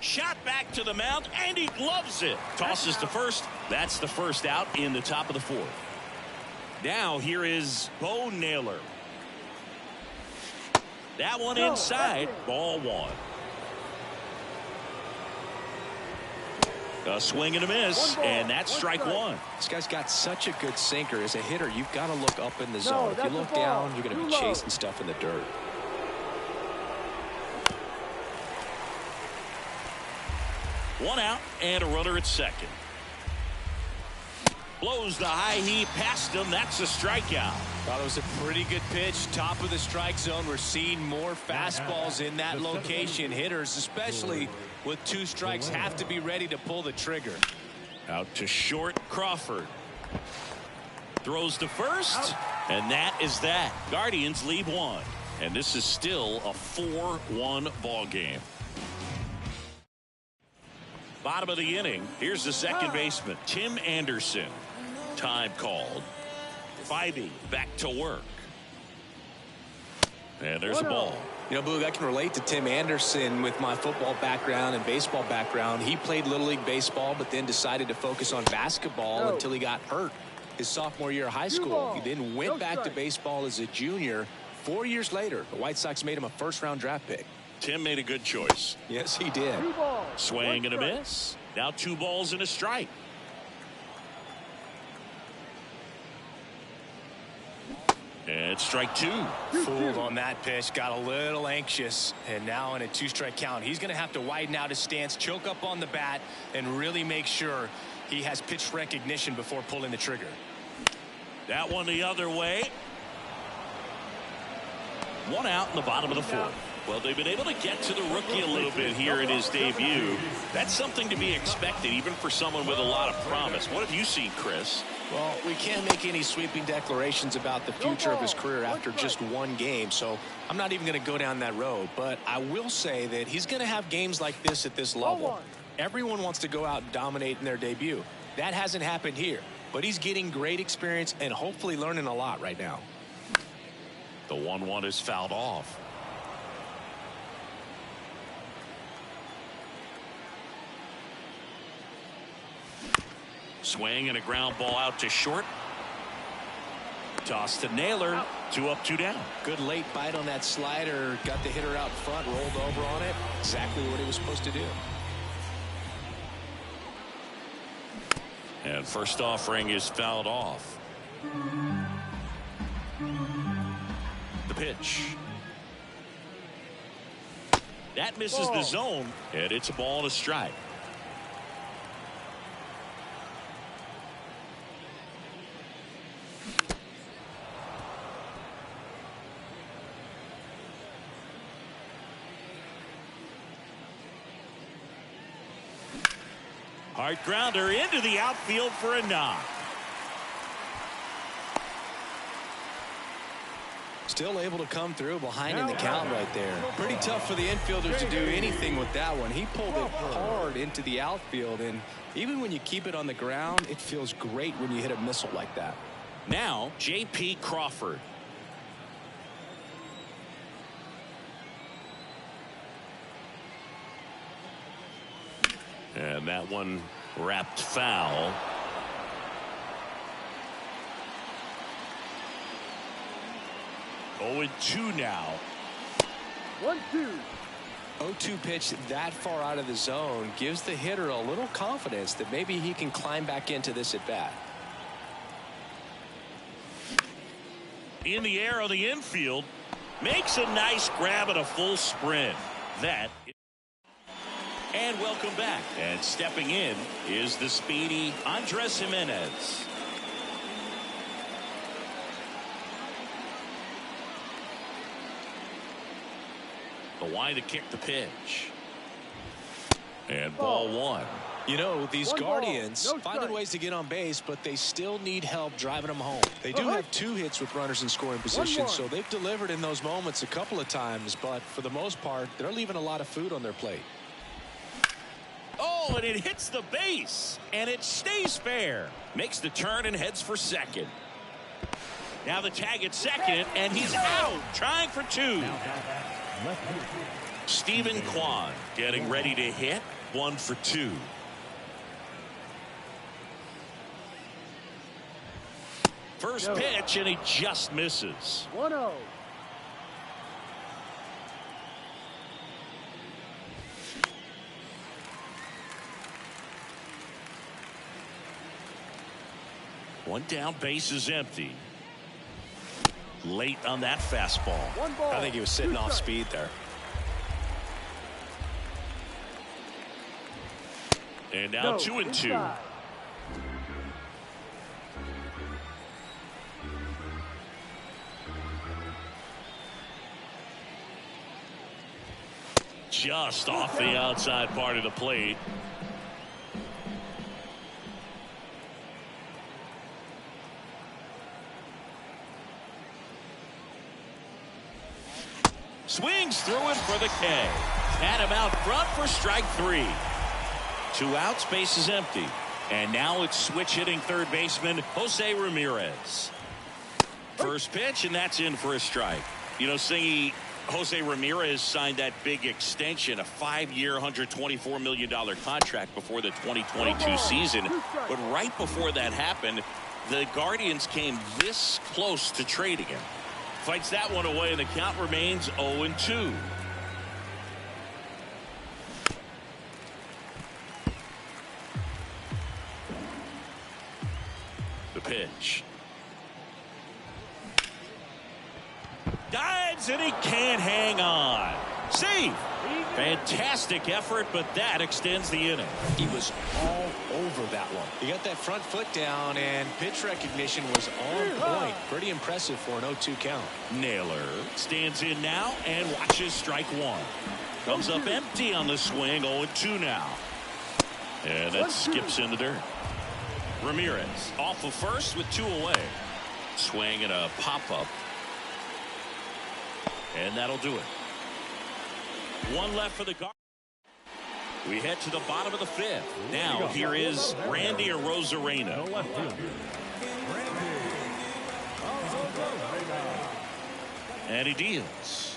Shot back to the mound, and he gloves it. Tosses to first. That's the first out in the top of the 4th. Now here is Bo Naylor. That one inside. Ball 1. A swing and a miss, and that's strike 1. This guy's got such a good sinker. As a hitter, you've got to look up in the zone. If you look down, you're going to be chasing stuff in the dirt. One out and a runner at second. Blows the high heat past him. That's a strikeout. Thought it was a pretty good pitch. Top of the strike zone. We're seeing more fastballs in that location. Hitters, especially with 2 strikes, have to be ready to pull the trigger. Out to short, Crawford. Throws to first, and that is that. Guardians lead 1. And this is still a 4-1 ball game. Bottom of the inning. Here's the second baseman, Tim Anderson. Time called. Spivey back to work. And there's a ball. You know, Boog, I can relate to Tim Anderson with my football background and baseball background. He played Little League Baseball, but then decided to focus on basketball until he got hurt his sophomore year of high school. He then went back to baseball as a junior. 4 years later, the White Sox made him a first-round draft pick. Tim made a good choice. Yes, he did. Swing and a miss. Now 2 balls and a strike. And strike 2. Fooled on that pitch, got a little anxious, and now in a 2-strike count, he's going to have to widen out his stance, choke up on the bat, and really make sure he has pitch recognition before pulling the trigger. That one the other way. 1 out in the bottom of the 4th. Well, they've been able to get to the rookie a little bit here in his debut. That's something to be expected, even for someone with a lot of promise. What have you seen, Chris? Well, we can't make any sweeping declarations about the future of his career after just 1 game, so I'm not even going to go down that road. But I will say that he's going to have games like this at this level. Everyone wants to go out and dominate in their debut. That hasn't happened here, but he's getting great experience and hopefully learning a lot right now. The 1-1 is fouled off. Swing and a ground ball out to short. Toss to Naylor. 2 up, 2 down. Good late bite on that slider. Got the hitter out front, rolled over on it. Exactly what he was supposed to do. And first offering is fouled off. The pitch. That misses the zone, and it's a ball and a strike. Hard grounder into the outfield for a knock. Still able to come through behind in the count right there. Pretty tough for the infielders to do anything with that one. He pulled it hard into the outfield, and even when you keep it on the ground, it feels great when you hit a missile like that. Now, J.P. Crawford. And that one wrapped foul. Oh, 0-2 now. 1-2. 0-2 pitch that far out of the zone gives the hitter a little confidence that maybe he can climb back into this at bat. In the air on the infield, makes a nice grab and a full sprint. And welcome back. And stepping in is the speedy Andres Gimenez. The line to kick the pitch. And ball 1. You know, these Guardians finding ways to get on base, but they still need help driving them home. They do have 2 hits with runners in scoring position, so they've delivered in those moments a couple of times, but for the most part, they're leaving a lot of food on their plate. Oh, and it hits the base, and it stays fair. Makes the turn and heads for second. Now the tag at second, and he's out, trying for 2. Stephen Kwan getting ready to hit. 1 for 2. First pitch, and he just misses. 1-0. One down, base is empty. Late on that fastball. I think he was sitting off speed there. And now 2-2. Just off the outside part of the plate. Swings through it for the K. Had him out front for strike 3. 2 outs, base is empty. And now it's switch hitting third baseman Jose Ramirez. First pitch, and that's in for a strike. You know, Singy, Jose Ramirez signed that big extension, a 5-year, $124 million contract before the 2022 season. But right before that happened, the Guardians came this close to trading him. Fights that one away, and the count remains 0-2. The pitch. Dives, and he can't hang on. Save. Fantastic effort, but that extends the inning. He was all over that one. He got that front foot down, and pitch recognition was on point. Pretty impressive for an 0-2 count. Naylor stands in now and watches strike one. Comes up empty on the swing, 0-2 now. And it skips in the dirt. Ramirez off of first with 2 away. Swing and a pop-up. And that'll do it. 1 left for the Guardians. We head to the bottom of the 5th. Now here is Randy Arozarena. And he deals.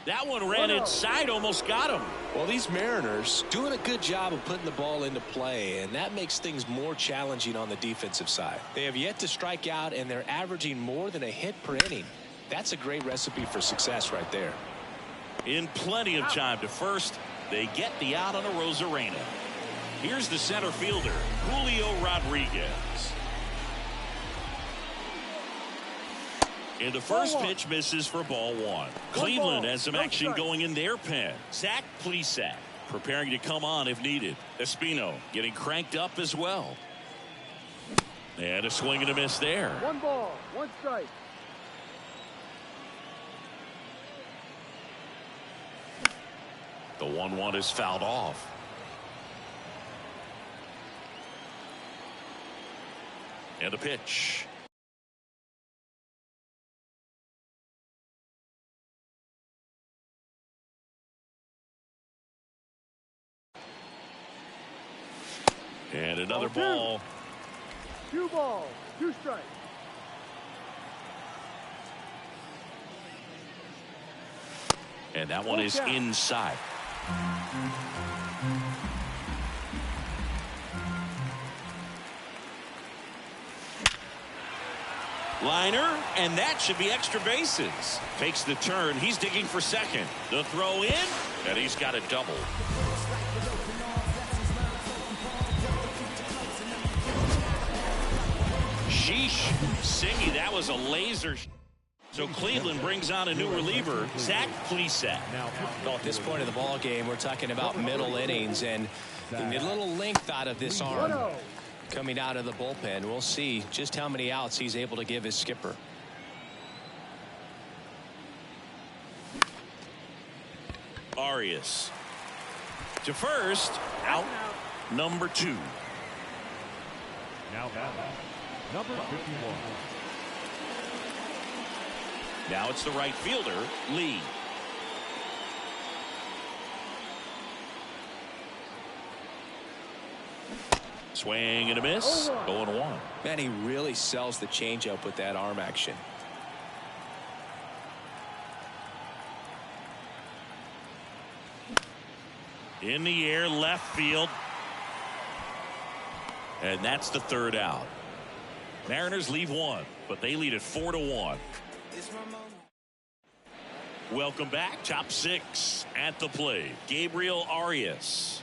That one ran inside, almost got him. Well, these Mariners doing a good job of putting the ball into play, and that makes things more challenging on the defensive side. They have yet to strike out, and they're averaging more than a hit per inning. That's a great recipe for success right there. In plenty of time to first, they get the out on Arozarena. Here's the center fielder, Julio Rodriguez. And the first pitch misses for ball 1. Cleveland has some action going in their pen. Zach Plesac preparing to come on if needed. Espino getting cranked up as well. And a swing and a miss there. 1 ball, 1 strike. The 1-1 is fouled off. And a pitch. And another ball. 2 balls, 2 strikes. And that one is inside. Liner, and that should be extra bases. Takes the turn. He's digging for second. The throw in, and he's got a double. Sheesh. Singy, that was a laser. So Cleveland brings on a new reliever, Zach Plesac. Well, at this point of the ball game, we're talking about middle innings, and you need a little length out of this arm coming out of the bullpen. We'll see just how many outs he's able to give his skipper. Arias to first, out number 2. Now number 51. Now it's the right fielder, Lee. Swing and a miss. 0-1. Man, he really sells the changeup with that arm action. In the air, left field. And that's the 3rd out. Mariners leave 1, but they lead it 4-1. Welcome back. Top 6 at the plate. Gabriel Arias.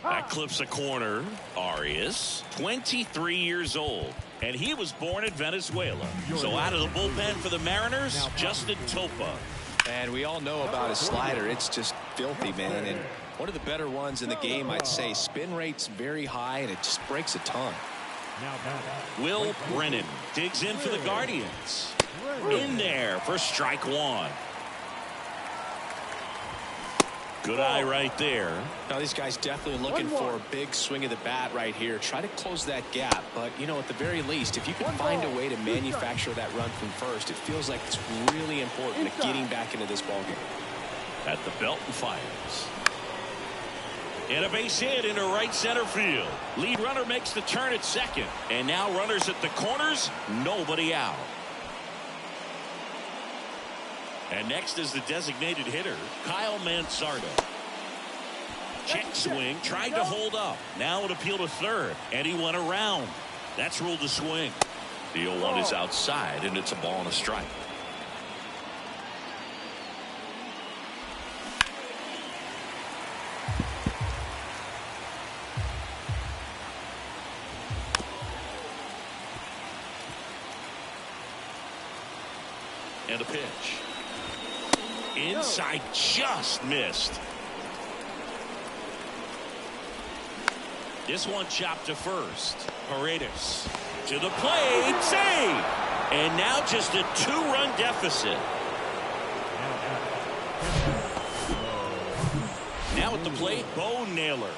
That clips a corner. Arias, 23 years old, and he was born in Venezuela. So out of the bullpen for the Mariners, Justin Topa. And we all know about his slider. It's just filthy, man. And one of the better ones in the game, I'd say. Spin rate's very high, and it just breaks a ton. Will Brennan digs in for the Guardians. In there for strike 1. Good eye right there. Now these guys definitely looking for a big swing of the bat right here. Try to close that gap. But, you know, at the very least, if you can find a way to manufacture that run from first, it feels like it's really important to getting back into this ballgame. At the belt and fires. And a base hit into right center field. Lead runner makes the turn at second. And now runners at the corners. Nobody out. And next is the designated hitter, Kyle Manzardo. Check swing, tried to hold up. Now an appeal to third, and he went around. That's ruled a swing. The 0-1 is outside, and it's a ball and a strike. And a pitch. Inside, just missed. This one chopped to first. Paredes to the plate, save! And now just a 2-run deficit. Now at the plate, Bo Naylor.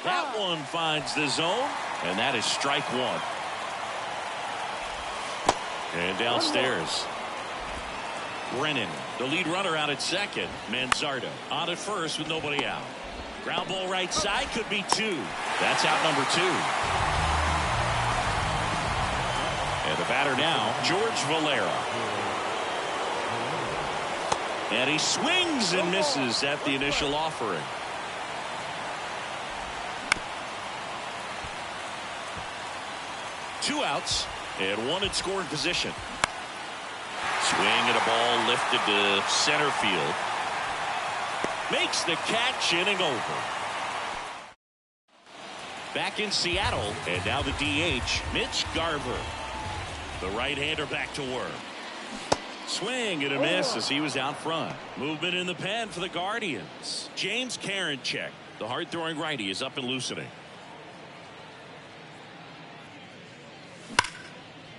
That one finds the zone, and that is strike one. And downstairs, Brennan, the lead runner, out at second. Manzardo on at first with nobody out. Ground ball right side, could be two. That's out number two. And the batter now, George Valera. And he swings and misses at the initial offering. Two outs and one in scoring position. Swing and a ball lifted to center field. Makes the catch, inning over. Back in Seattle, and now the DH, Mitch Garver. The right-hander back to work. Swing and a miss as he was out front. Movement in the pen for the Guardians. James Karinchak, the hard-throwing righty, is up and loosening.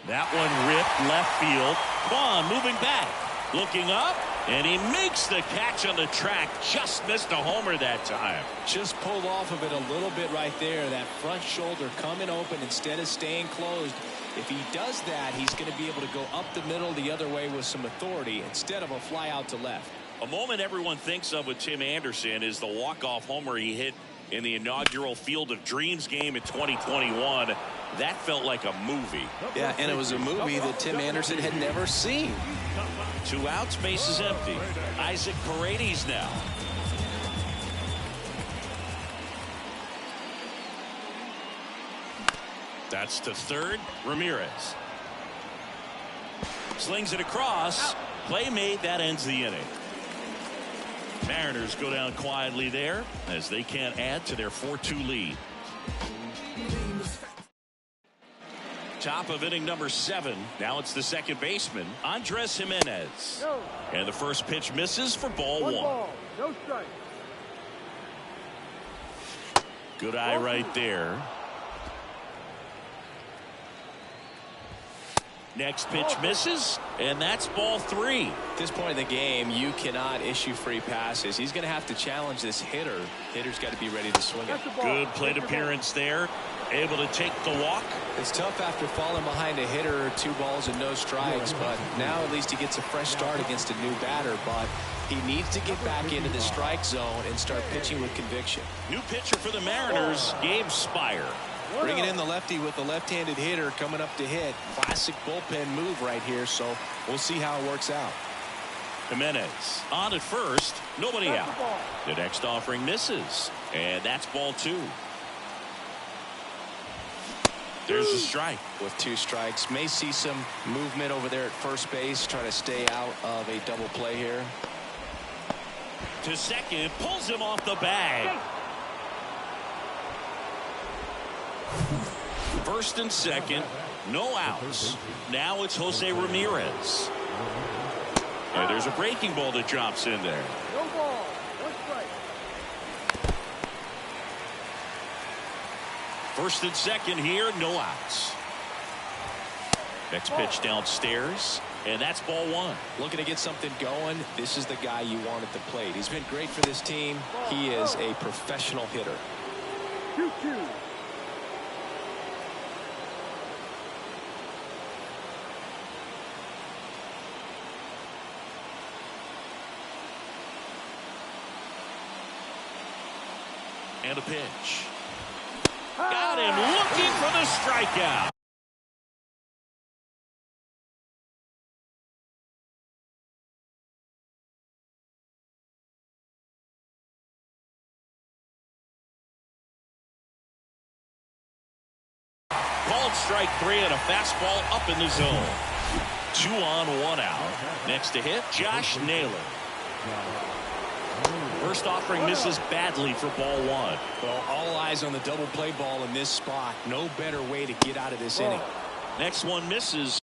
That one ripped left field. Kwan moving back. Looking up, and he makes the catch on the track. Just missed a homer that time. Just pulled off of it a little bit right there. That front shoulder coming open instead of staying closed. If he does that, he's going to be able to go up the middle the other way with some authority instead of a fly out to left. A moment everyone thinks of with Tim Anderson is the walk-off homer he hit in the inaugural Field of Dreams game in 2021. That felt like a movie. Yeah, and it was a movie that Tim Anderson had never seen. 2 outs, bases empty. Isaac Paredes now. That's to third. Ramirez slings it across. Play made. That ends the inning. Mariners go down quietly there as they can't add to their 4-2 lead. Top of inning number 7. Now it's the second baseman, Andres Jimenez. And the first pitch misses for ball 1. Ball, no strike. Good eye right there. Next pitch misses, and that's ball 3. At this point in the game, you cannot issue free passes. He's going to have to challenge this hitter. Hitter's got to be ready to swing it. Good plate appearance there. Able to take the walk. It's tough after falling behind a hitter, 2 balls and no strikes, but now at least he gets a fresh start against a new batter. But he needs to get back into the strike zone and start pitching with conviction. New pitcher for the Mariners, Gabe Spire. Bringing in the lefty with the left-handed hitter coming up to hit. Classic bullpen move right here, so we'll see how it works out. Jimenez on at first, nobody out. The next offering misses, and that's ball 2. There's a strike. With 2 strikes, may see some movement over there at first base, trying to stay out of a double play here. To second, pulls him off the bag. First and second, no outs. Now it's Jose Ramirez. And there's a breaking ball that drops in there. No ball, 1 strike. First and second here, no outs. Next pitch downstairs, and that's ball 1. Looking to get something going. This is the guy you want at the plate. He's been great for this team. He is a professional hitter. 2-2. And a pitch. Got him looking for the strikeout. Called strike 3 and a fastball up in the zone. 2 on, 1 out. Next to hit, Josh Naylor. First offering misses badly for ball 1. Well, all eyes on the double play ball in this spot. No better way to get out of this inning. Next one misses.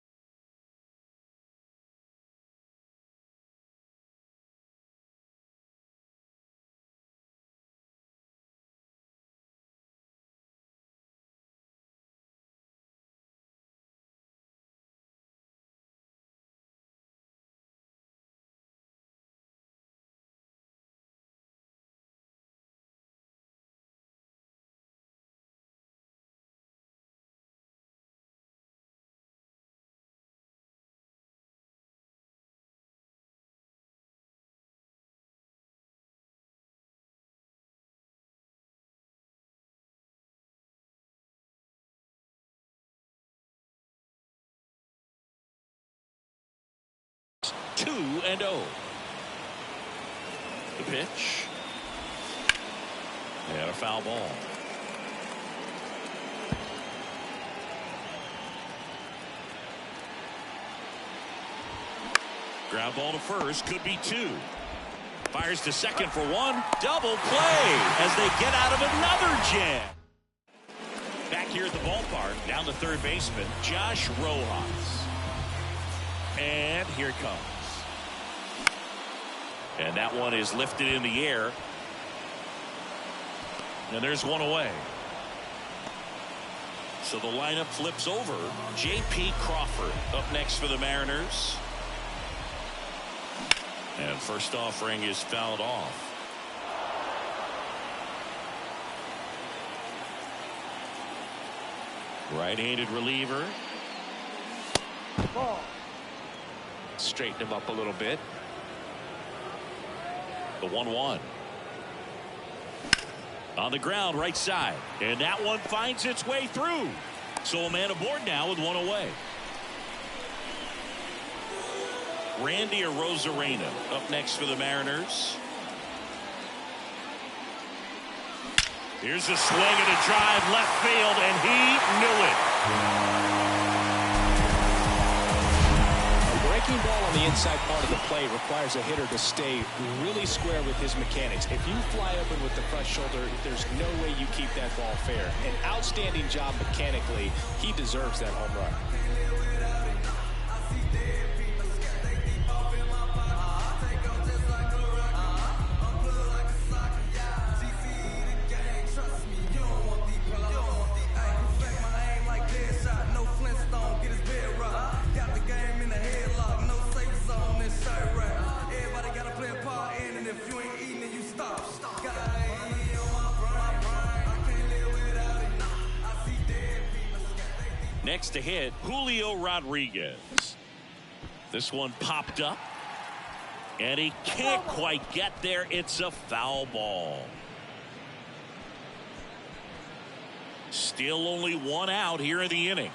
Two and 0. The pitch. And a foul ball. Ground ball to first. Could be 2. Fires to second for 1. Double play as they get out of another jam. Back here at the ballpark, down to third baseman, Josh Rojas. And here it comes. And that one is lifted in the air. And there's one away. So the lineup flips over. J.P. Crawford up next for the Mariners. And first offering is fouled off. Right-handed reliever. Ball. Straighten him up a little bit. The 1-1. On the ground, right side. And that one finds its way through. So a man aboard now with one away. Randy Arozarena up next for the Mariners. Here's a swing and a drive left field, and he knew it. Breaking ball on the inside part of the plate requires a hitter to stay really square with his mechanics. If you fly open with the front shoulder, there's no way you keep that ball fair. An outstanding job mechanically. He deserves that home run. Next to hit, Julio Rodriguez. This one popped up. And he can't quite get there. It's a foul ball. Still only one out here in the inning.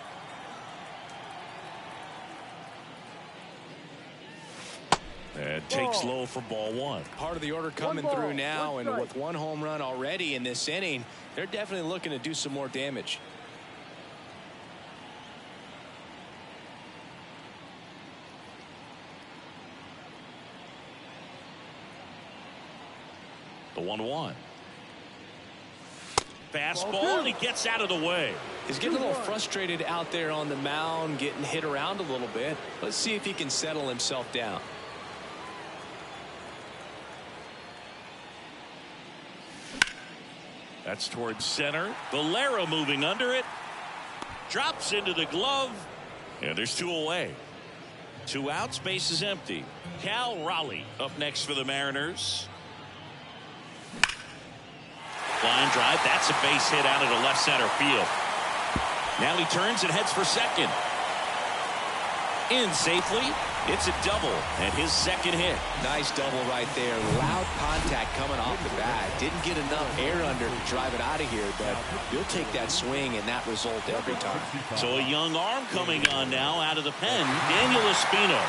And takes low for ball 1. Part of the order coming through now, and with one home run already in this inning, they're definitely looking to do some more damage. The 1-1. Fastball, and he gets out of the way. He's getting a little frustrated out there on the mound, getting hit around a little bit. Let's see if he can settle himself down. That's towards center. Valera moving under it. Drops into the glove. And there's 2 away. 2 outs, base is empty. Cal Raleigh up next for the Mariners. Line drive. That's a base hit out into left center field. Now he turns and heads for second. In safely. It's a double and his second hit. Nice double right there. Loud contact coming off the bat. Didn't get enough air under to drive it out of here, but you'll take that swing and that result every time. So a young arm coming on now out of the pen. Daniel Espino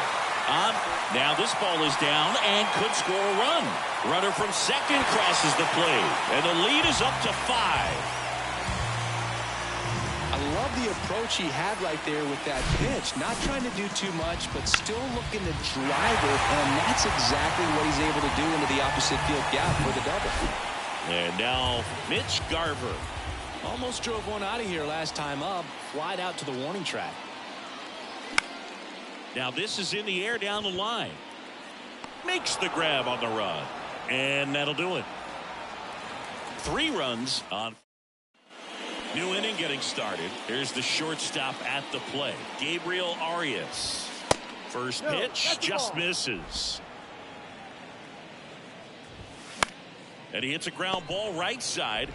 on. Now this ball is down and could score a run. Runner from second crosses the plate, and the lead is up to 5. I love the the approach he had right there with that pitch. Not trying to do too much, but still looking to drive it, and that's exactly what he's able to do into the opposite field gap for the double. And now Mitch Garver. Almost drove one out of here last time up. Flied out to the warning track. Now this is in the air down the line. Makes the grab on the run. And that'll do it. 3 runs on. New inning getting started. Here's the shortstop at the plate, Gabriel Arias. First pitch just misses. And he hits a ground ball right side.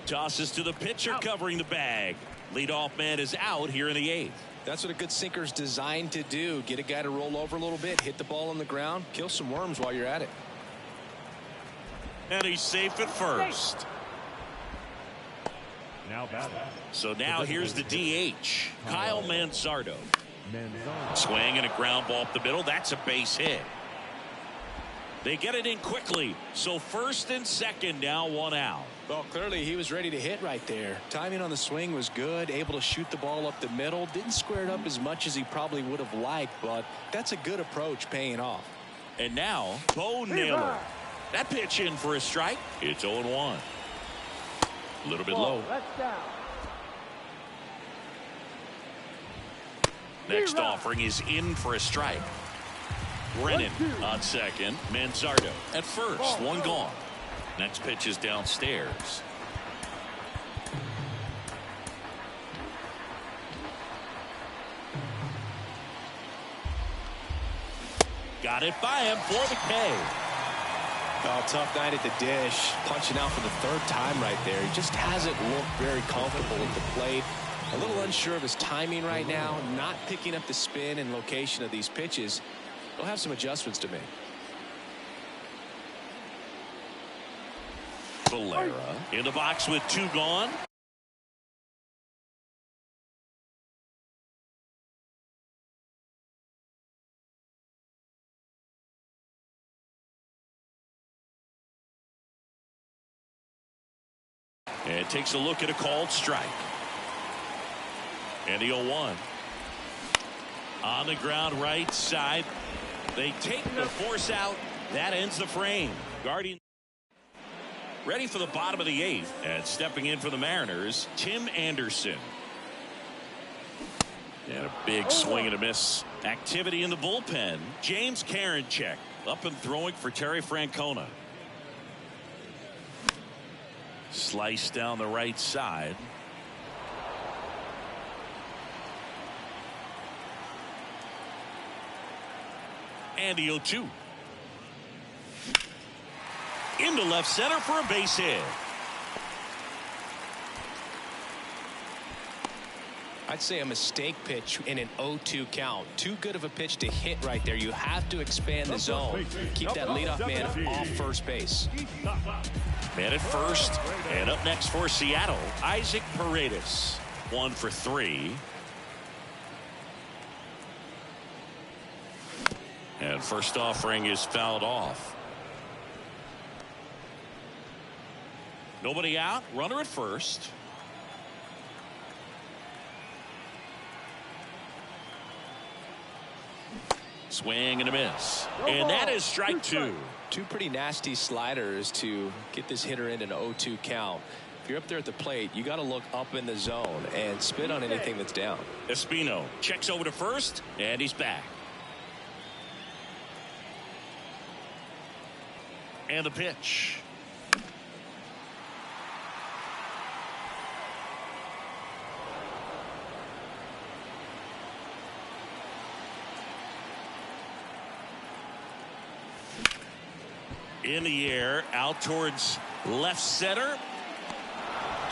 Tosses to the pitcher covering the bag. Leadoff man is out here in the 8th. That's what a good sinker's designed to do. Get a guy to roll over a little bit, hit the ball on the ground, kill some worms while you're at it. And he's safe at first. Now batting. So now here's the DH, Kyle Manzardo. Swing and a ground ball up the middle. That's a base hit. They get it in quickly. So first and second, now 1 out. Well, clearly he was ready to hit right there. Timing on the swing was good. Able to shoot the ball up the middle. Didn't square it up as much as he probably would have liked, but that's a good approach paying off. And now Bo Naylor. That pitch in for a strike. It's 0-1. A little bit low. That's down. Next offering is in for a strike. Brennan on second. Manzardo at first. 1 gone. Next pitch is downstairs. Got it by him for the K. Oh, tough night at the dish. Punching out for the 3rd time right there. He just hasn't looked very comfortable at the plate. A little unsure of his timing right now. Not picking up the spin and location of these pitches. He'll have some adjustments to make. Valera in the box with 2 gone. And takes a look at a called strike. And the 0-1. On the ground right side. They take the force out. That ends the frame. Guardian ready for the bottom of the 8th. And stepping in for the Mariners, Tim Anderson. And a big swing and a miss. Activity in the bullpen. James Karinchak up and throwing for Terry Francona. Slice down the right side. And the 0-2. Into left center for a base hit. I'd say a mistake pitch in an 0-2 count. Too good of a pitch to hit right there. You have to expand the zone. Keep that leadoff man off first base. Man at first. And up next for Seattle, Isaac Paredes. 1 for 3. And first offering is fouled off. Nobody out. Runner at first. Swing and a miss. And that is strike 2. 2 pretty nasty sliders to get this hitter in an 0-2 count. If you're up there at the plate, you got to look up in the zone and spit on anything that's down. Espino checks over to first, and he's back. And the pitch. In the air, out towards left center.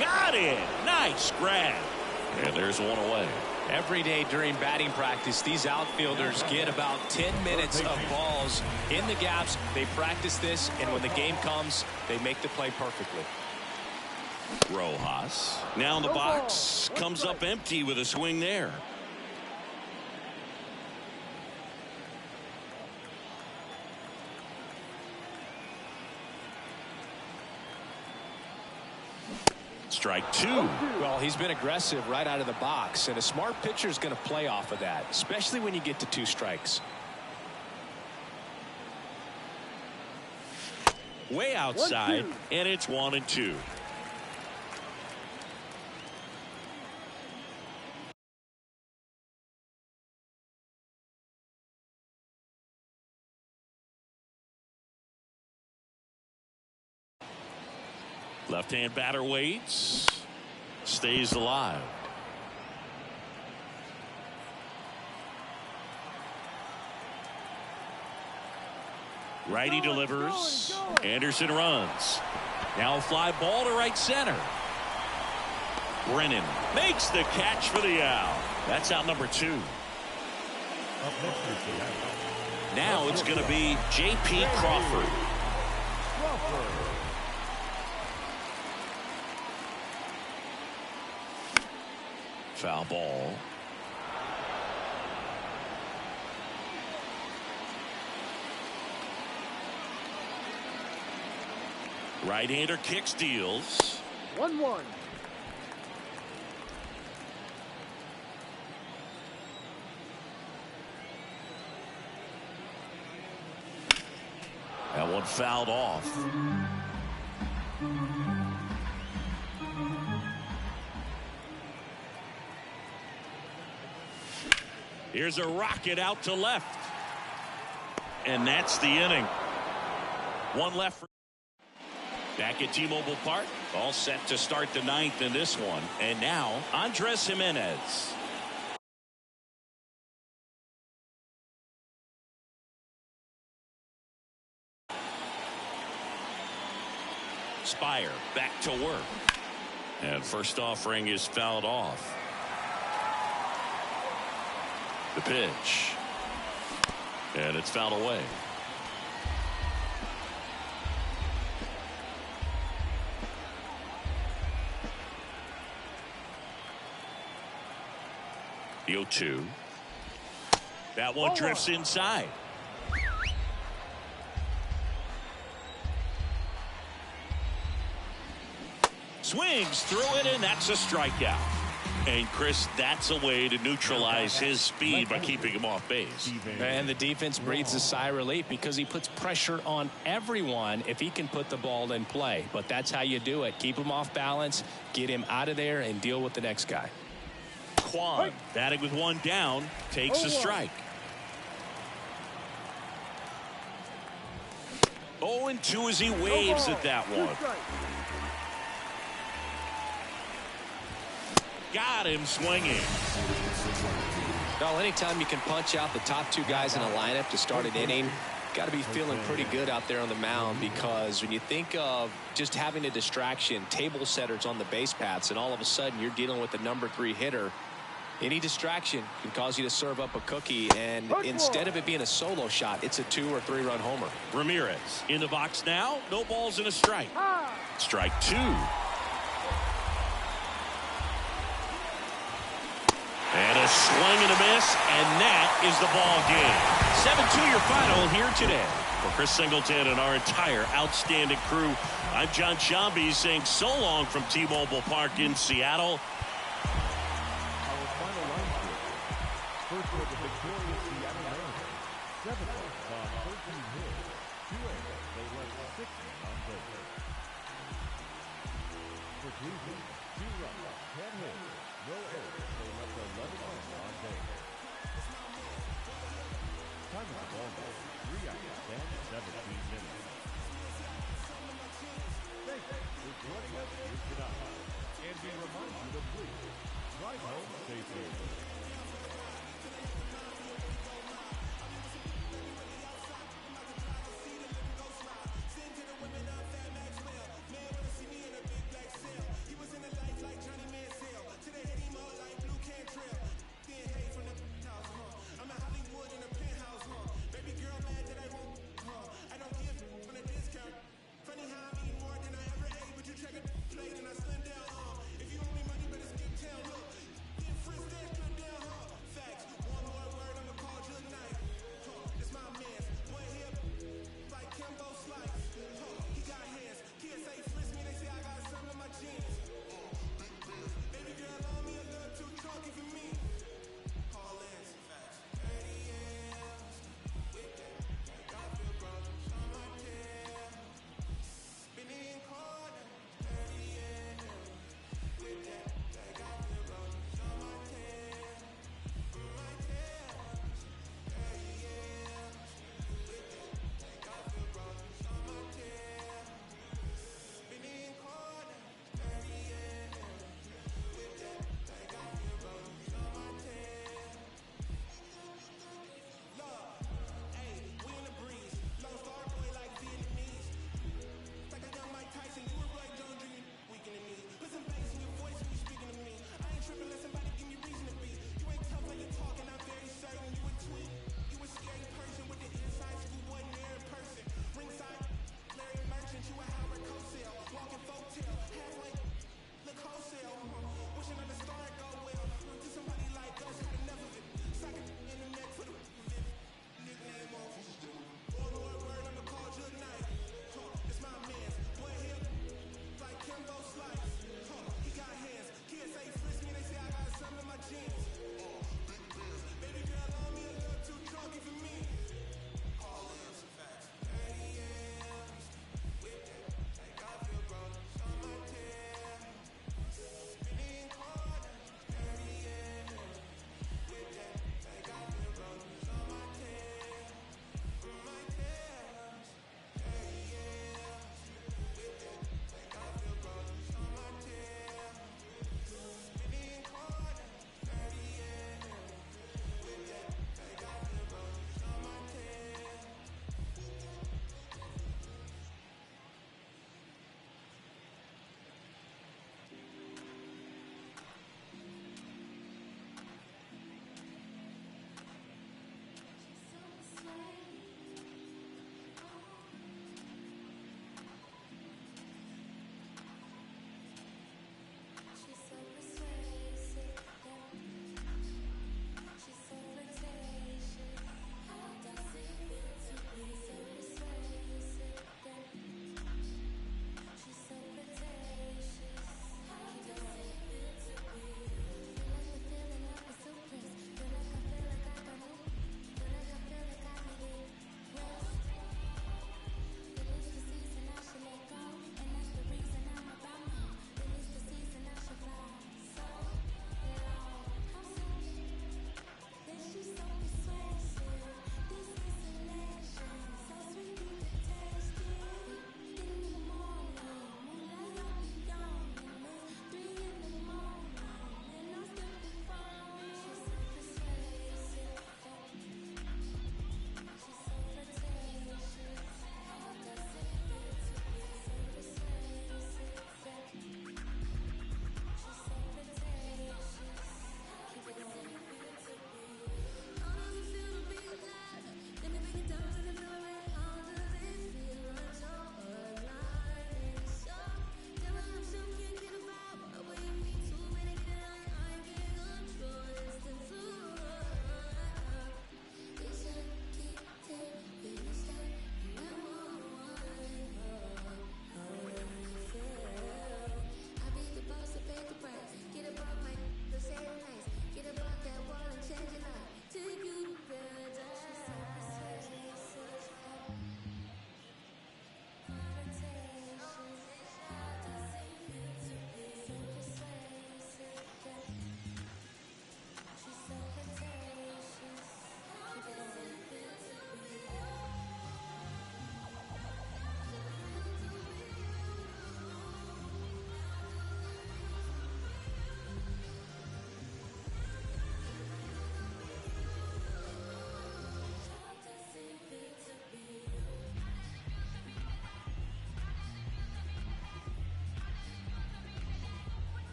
Got it. Nice grab. And there's one away. Every day during batting practice, these outfielders get about 10 minutes of balls in the gaps. They practice this, and when the game comes, they make the play perfectly. Rojas now in the box, comes up empty with a swing there. Strike two. Well, he's been aggressive right out of the box, and a smart pitcher is going to play off of that, especially when you get to 2 strikes. Way outside, and it's 1-2. Left-hand batter waits. Stays alive. Righty delivers. Anderson runs. Now a fly ball to right center. Brennan makes the catch for the out. That's out number 2. Now it's going to be J.P. Crawford. Foul ball. Right-hander kicks, deals. 1-1. That one fouled off. Here's a rocket out to left. And that's the inning. One left. Back at T-Mobile Park. All set to start the 9th in this one. And now, Andres Jimenez. Spire back to work. And first offering is fouled off. The pitch. And it's fouled away. The 0-2. That one drifts inside. Swings through it, and that's a strikeout. And Chris, that's a way to neutralize his speed by keeping him off base. And the defense breathes a sigh of relief because he puts pressure on everyone if he can put the ball in play. But that's how you do it. Keep him off balance, get him out of there, and deal with the next guy. Kwan batting with one down, takes a strike. 0-2 as he waves at that one. Got him swinging. Well, anytime you can punch out the top 2 guys in a lineup to start an inning, got to be feeling pretty good out there on the mound, because when you think of just having a distraction, table setters on the base paths, and all of a sudden you're dealing with the number 3 hitter, any distraction can cause you to serve up a cookie, and instead of it being a solo shot, it's a 2 or 3 run homer. Ramirez in the box now. No balls and a strike. Strike 2. And a swing and a miss, and that is the ball game. 7-2 your final here today. For Chris Singleton and our entire outstanding crew, I'm John Shambi saying so long from T-Mobile Park in Seattle. Our final line script. First for the victorious Seattle Mariners. 7 runs on 13 hits. 2 errors. They left 6 on base. For Cleveland, 2 runs, 10 hits, no errors. They left 11 runs on base. Time of the ball game, 3 hours and 17 minutes. Thank you for joining us here tonight. And we remind you to please drive home safely. He was in the life like Johnny Manziel. To the head, he more like Blue Cantrell. Then hey from the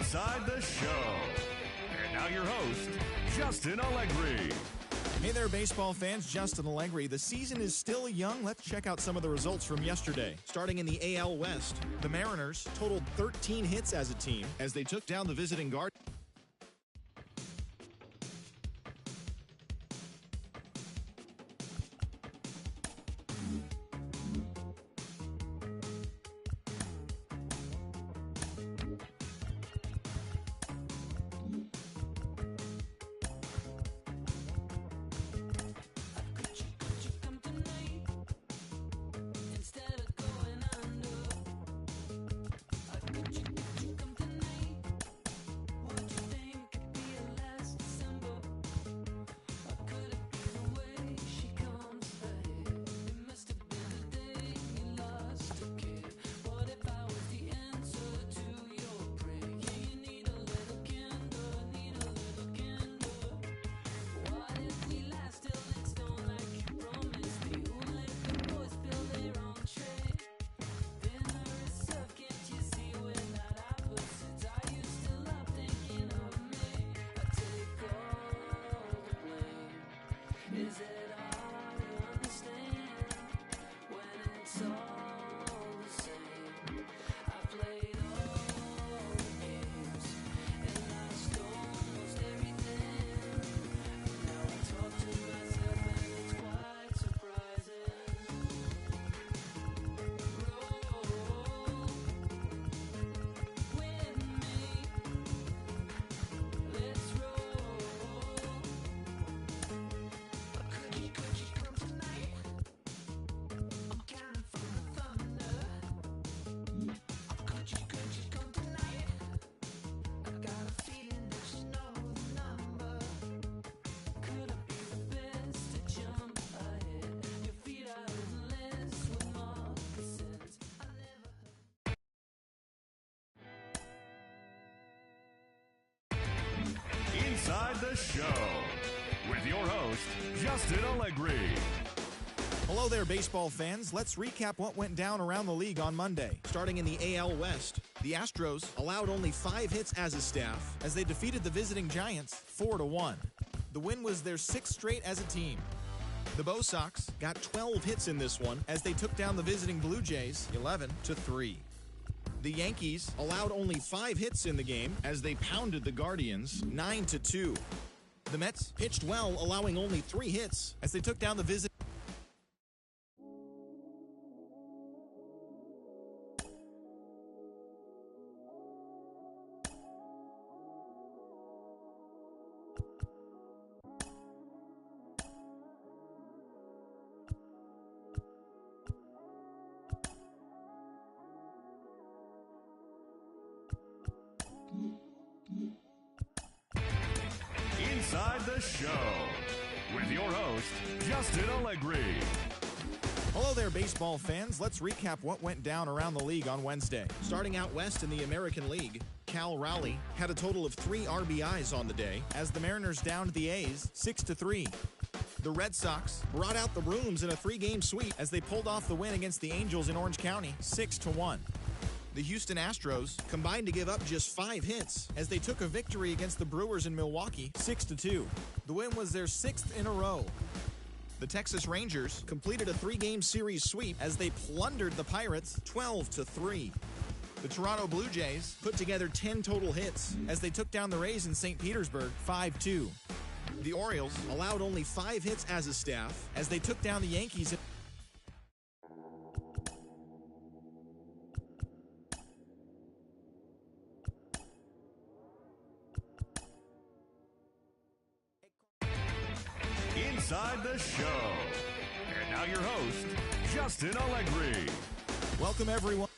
Inside the Show. And now your host, Justin Allegri. Hey there, baseball fans. Justin Allegri. The season is still young. Let's check out some of the results from yesterday. Starting in the AL West, the Mariners totaled 13 hits as a team as they took down the visiting Guardians. Inside the Show with your host, Justin Allegri. Hello there, baseball fans. Let's recap what went down around the league on Monday. Starting in the AL West, the Astros allowed only 5 hits as a staff as they defeated the visiting Giants 4-1. The win was their 6th straight as a team. The Bo Sox got 12 hits in this one as they took down the visiting Blue Jays 11-3. The Yankees allowed only 5 hits in the game as they pounded the Guardians 9-2. The Mets pitched well, allowing only 3 hits as they took down the visiting. Inside the Show with your host, Justin Allegri. Hello there, baseball fans. Let's recap what went down around the league on Wednesday. Starting out west in the American League, Cal Raleigh had a total of 3 RBIs on the day as the Mariners downed the A's 6-3. The Red Sox brought out the brooms in a 3-game sweep as they pulled off the win against the Angels in Orange County 6-1. The Houston Astros combined to give up just 5 hits as they took a victory against the Brewers in Milwaukee 6-2. The win was their 6th in a row. The Texas Rangers completed a 3-game series sweep as they plundered the Pirates 12-3. The Toronto Blue Jays put together 10 total hits as they took down the Rays in St. Petersburg 5-2. The Orioles allowed only 5 hits as a staff as they took down the Yankees. Inside the Show. And now your host, Justin Allegri. Welcome, everyone.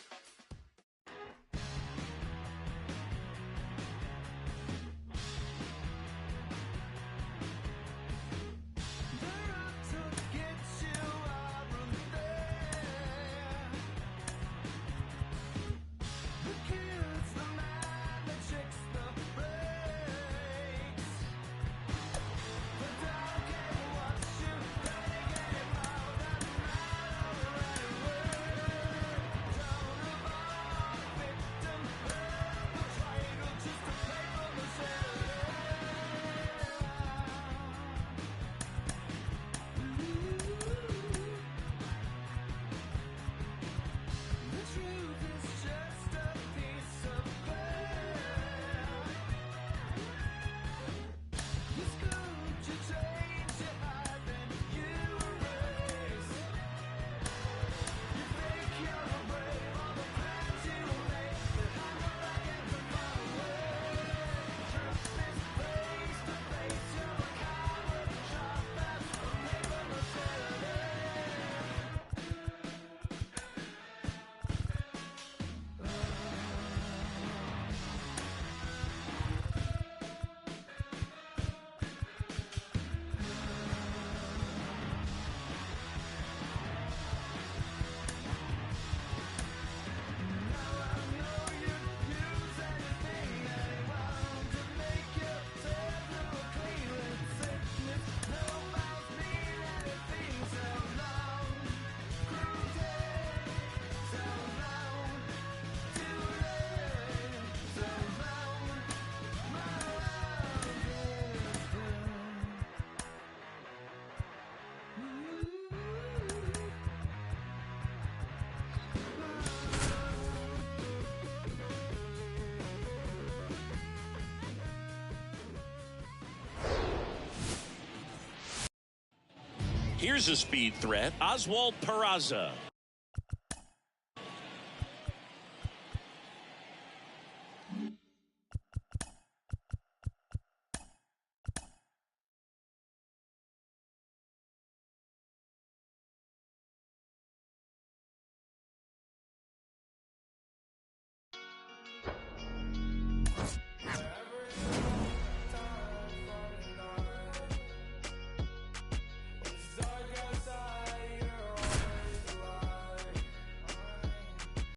Here's a speed threat, Oswald Peraza.